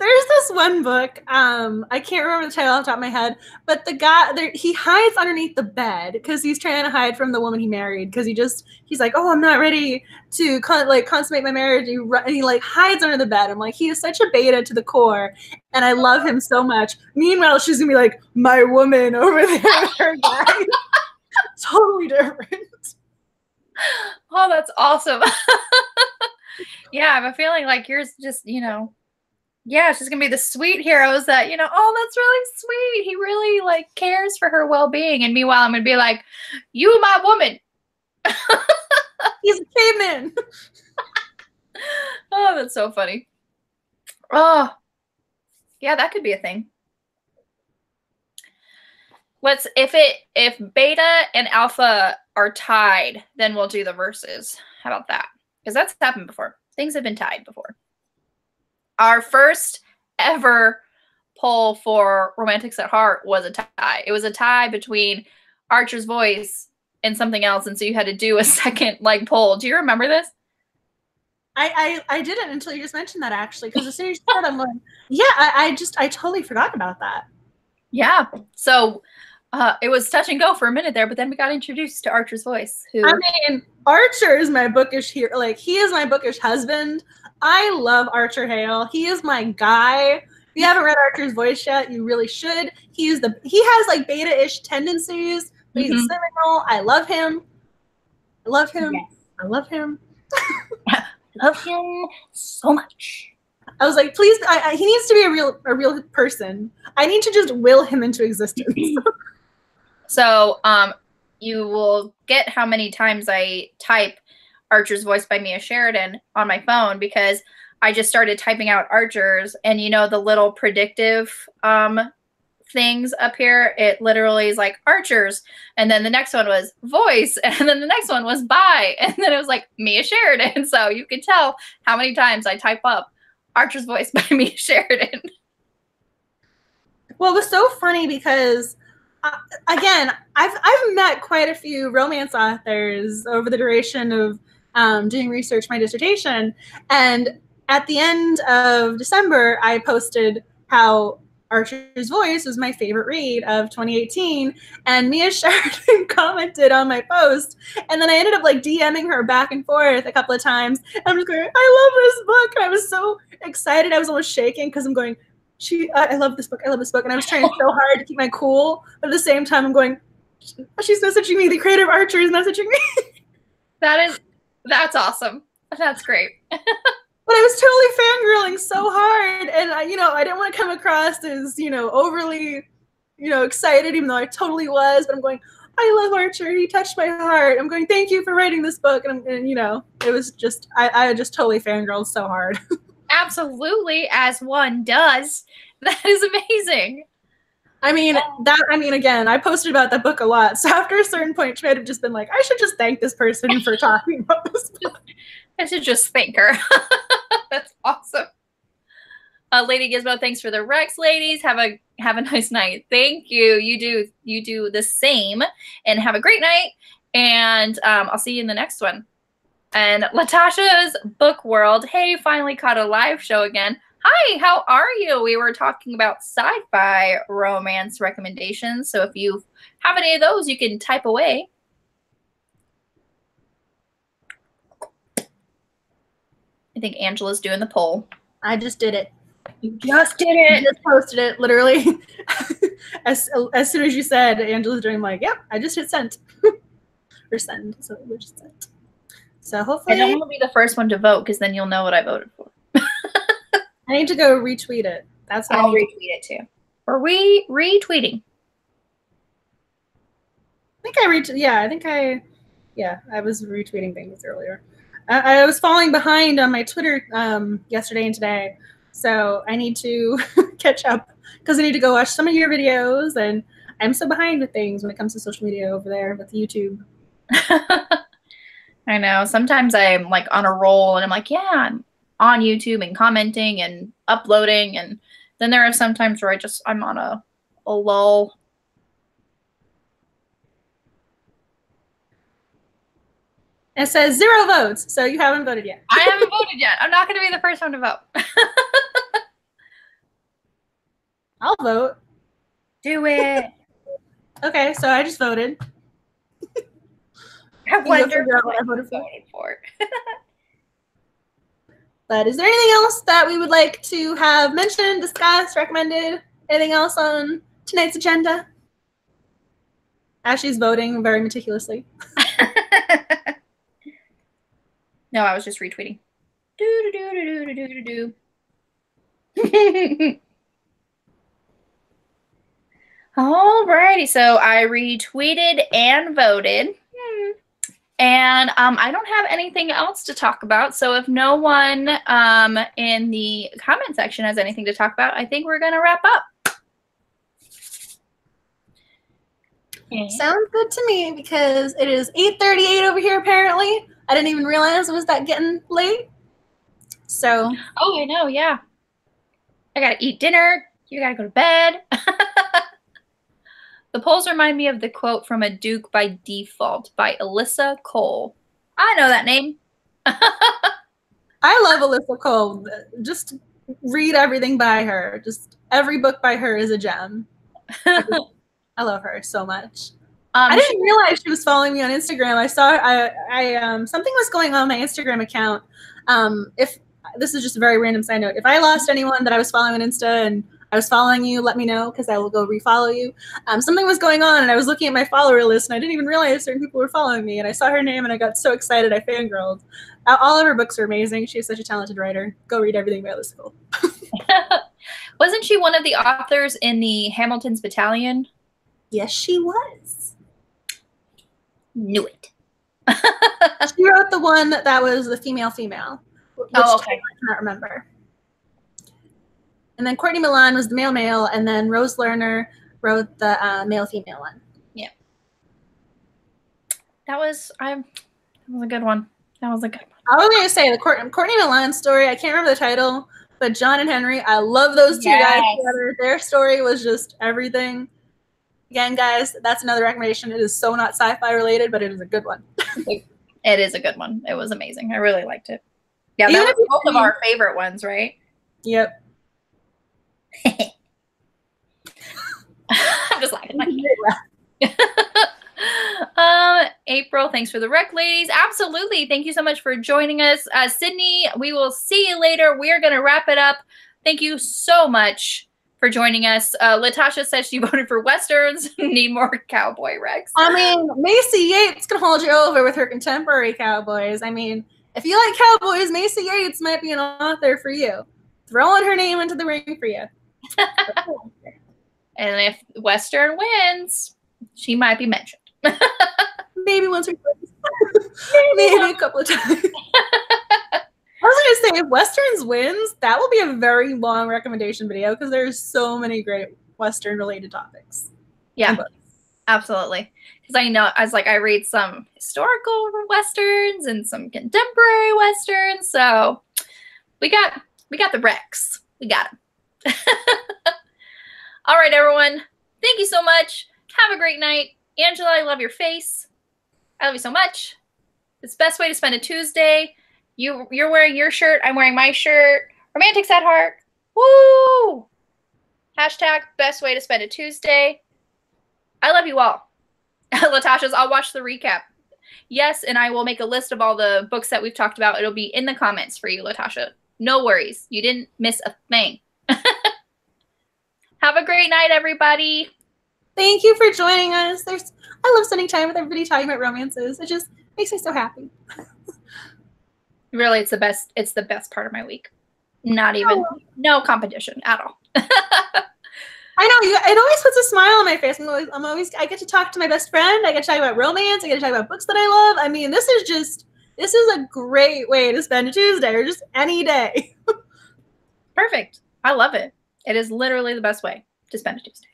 Speaker 2: There's this one book. I can't remember the title off the top of my head, but the guy there, he hides underneath the bed because he's trying to hide from the woman he married because he's like, oh, I'm not ready to consummate my marriage, and he like hides under the bed. I'm like, he is such a beta to the core, and I love him so much. Meanwhile, she's gonna be like, my woman over there with her guy. Totally different.
Speaker 1: Oh, that's awesome. Yeah, I have a feeling like yours just, yeah, she's going to be the sweet heroes that, oh, that's really sweet. He really, cares for her well-being. And meanwhile, I'm going to be like, you, my woman.
Speaker 2: He's a caveman.
Speaker 1: Oh, that's so funny. Oh, yeah, that could be a thing. If Beta and Alpha are tied, then we'll do the verses. How about that? Because that's happened before. Things have been tied before. Our first ever poll for Romantics at Heart was a tie. It was a tie between Archer's Voice and something else, and so you had to do a second poll. Do you remember this?
Speaker 2: I didn't until you just mentioned that, actually, because as soon as you said, I'm like, yeah, I totally forgot about that.
Speaker 1: Yeah. So it was touch and go for a minute there, but then we got introduced to Archer's Voice. Who,
Speaker 2: I mean, Archer is my bookish hero. He is my bookish husband. I love Archer Hale. He is my guy. If you haven't read Archer's Voice yet, you really should. He has beta-ish tendencies, but he's a cynical. I love him. I love him. Yes. I love him.
Speaker 1: I love him so much.
Speaker 2: I was like, please, he needs to be a real person. I need to just will him into existence.
Speaker 1: So, you will get how many times I type Archer's Voice by Mia Sheridan on my phone because I just started typing out Archer's, and the little predictive things up here, it literally is like Archer's, and then the next one was Voice, and then the next one was By, and then it was like Mia Sheridan. So you can tell how many times I type up Archer's Voice by Mia Sheridan.
Speaker 2: Well, it was so funny because again, I've met quite a few romance authors over the duration of doing research for my dissertation, and at the end of December, I posted how Archer's Voice was my favorite read of 2018, and Mia Sheridan commented on my post, and then I ended up DMing her back and forth a couple of times. And I'm just going, I love this book. And I was so excited, I was almost shaking because I'm going, I love this book. I love this book. And I was trying so hard to keep my cool, but at the same time, I'm going, she's messaging me. The creator of Archer is messaging me.
Speaker 1: That's awesome. That's great.
Speaker 2: But I was totally fangirling so hard, and I didn't want to come across as overly excited, even though I totally was. But I'm going, I love Archer. He touched my heart. I'm going, thank you for writing this book, and it was just I just totally fangirled so hard.
Speaker 1: Absolutely, as one does. That is amazing.
Speaker 2: Again, I posted about that book a lot. So after a certain point, she might have just been like, I should just thank this person for talking about this book.
Speaker 1: I should just thank her. That's awesome. Lady Gizmo, thanks for the Rex, ladies. Have a nice night. Thank you. You do the same, and have a great night. And I'll see you in the next one. And Latasha's Book World. Hey, finally caught a live show again. Hi, how are you? We were talking about sci-fi romance recommendations. So if you have any of those, you can type away. I think Angela's doing the poll.
Speaker 2: I just did it.
Speaker 1: You just did it.
Speaker 2: I just posted it, literally. as soon as you said Angela's doing, I'm like, yep, I just hit send. Or send, so we just sent. So hopefully.
Speaker 1: I don't want to be the first one to vote because then you'll know what I voted for.
Speaker 2: I need to go retweet it. That's what
Speaker 1: I'll retweet it too. Or retweeting.
Speaker 2: I was retweeting things earlier. I was falling behind on my Twitter yesterday and today, so I need to catch up because I need to go watch some of your videos, and I'm so behind with things when it comes to social media over there with YouTube.
Speaker 1: I know. Sometimes I'm like on a roll and I'm like, yeah, I'm on YouTube and commenting and uploading, and then there are some times where I'm on a lull.
Speaker 2: It says 0 votes, so you haven't voted yet.
Speaker 1: I haven't voted yet. I'm not going to be the first one to vote.
Speaker 2: I'll vote.
Speaker 1: Do it.
Speaker 2: Okay, so I just voted.
Speaker 1: I wonder
Speaker 2: what I voted
Speaker 1: for.
Speaker 2: But is there anything else that we would like to have mentioned, discussed, recommended? Anything else on tonight's agenda? Ashley's voting very meticulously.
Speaker 1: No, I was just retweeting. Alrighty, so I retweeted and voted. And I don't have anything else to talk about. So if no one in the comment section has anything to talk about, I think we're going to wrap up.
Speaker 2: Okay. Sounds good to me because it is 8:38 over here apparently. I didn't even realize it was that getting late. So.
Speaker 1: Oh, I know, yeah. I got to eat dinner. You got to go to bed. The polls remind me of the quote from A Duke by Default by Alyssa Cole. I know that name.
Speaker 2: I love Alyssa Cole. Just read everything by her. Just every book by her is a gem. I love her so much. I didn't realize she was following me on Instagram. I saw something was going on my Instagram account. If this is just a very random side note, if I lost anyone that I was following on Insta and I was following you, let me know because I will go refollow you. Something was going on and I was looking at my follower list and I didn't even realize certain people were following me, and I saw her name and I got so excited I fangirled. All of her books are amazing. She's such a talented writer. Go read everything by Alyssa Cole.
Speaker 1: Wasn't she one of the authors in the Hamilton's Battalion?
Speaker 2: Yes, she was.
Speaker 1: Knew it.
Speaker 2: She wrote the one that was the female, which
Speaker 1: oh, okay.
Speaker 2: I cannot remember. And then Courtney Milan was the male, and then Rose Lerner wrote the male-female one.
Speaker 1: Yeah. That was a good one. That was a good one.
Speaker 2: I was going to say the Courtney Milan story, I can't remember the title, but John and Henry, I love those two guys together. Their story was just everything. Again, guys, that's another recommendation. It is so not sci-fi related, but it is a good one.
Speaker 1: It is a good one. It was amazing. I really liked it. Yeah, that was both of our favorite ones, right?
Speaker 2: Yep.
Speaker 1: I'm just laughing. April, thanks for the rec, ladies. Absolutely. Thank you so much for joining us. Sydney, we will see you later. We're going to wrap it up. Thank you so much for joining us. Latasha says she voted for Westerns. Need more cowboy recs.
Speaker 2: I mean, Macy Yates can hold you over with her contemporary cowboys. I mean, if you like cowboys, Macy Yates might be an author for you. Throwing her name into the ring for you.
Speaker 1: And if Western wins, she might be mentioned.
Speaker 2: Maybe once or twice. Maybe a couple of times. I was going to say, if Westerns wins, that will be a very long recommendation video because there's so many great Western-related topics.
Speaker 1: Yeah, absolutely. Because I read some historical Westerns and some contemporary Westerns, so we got the recs. We got them. All right, everyone. Thank you so much. Have a great night. Angela, I love your face. I love you so much. It's the best way to spend a Tuesday. You're wearing your shirt. I'm wearing my shirt. Romantics at heart. Woo! Hashtag best way to spend a Tuesday. I love you all. Latasha's, I'll watch the recap. Yes, and I will make a list of all the books that we've talked about. It'll be in the comments for you, Latasha. No worries. You didn't miss a thing. Have a great night, everybody.
Speaker 2: Thank you for joining us. I love spending time with everybody talking about romances. It just makes me so happy.
Speaker 1: Really, it's the best. It's the best part of my week. Not even no competition at all.
Speaker 2: I know, it always puts a smile on my face. I get to talk to my best friend. I get to talk about romance. I get to talk about books that I love. I mean, this is a great way to spend a Tuesday or just any day.
Speaker 1: Perfect. I love it. It is literally the best way to spend a Tuesday.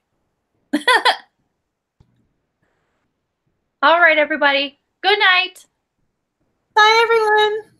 Speaker 1: All right, everybody. Good night.
Speaker 2: Bye, everyone.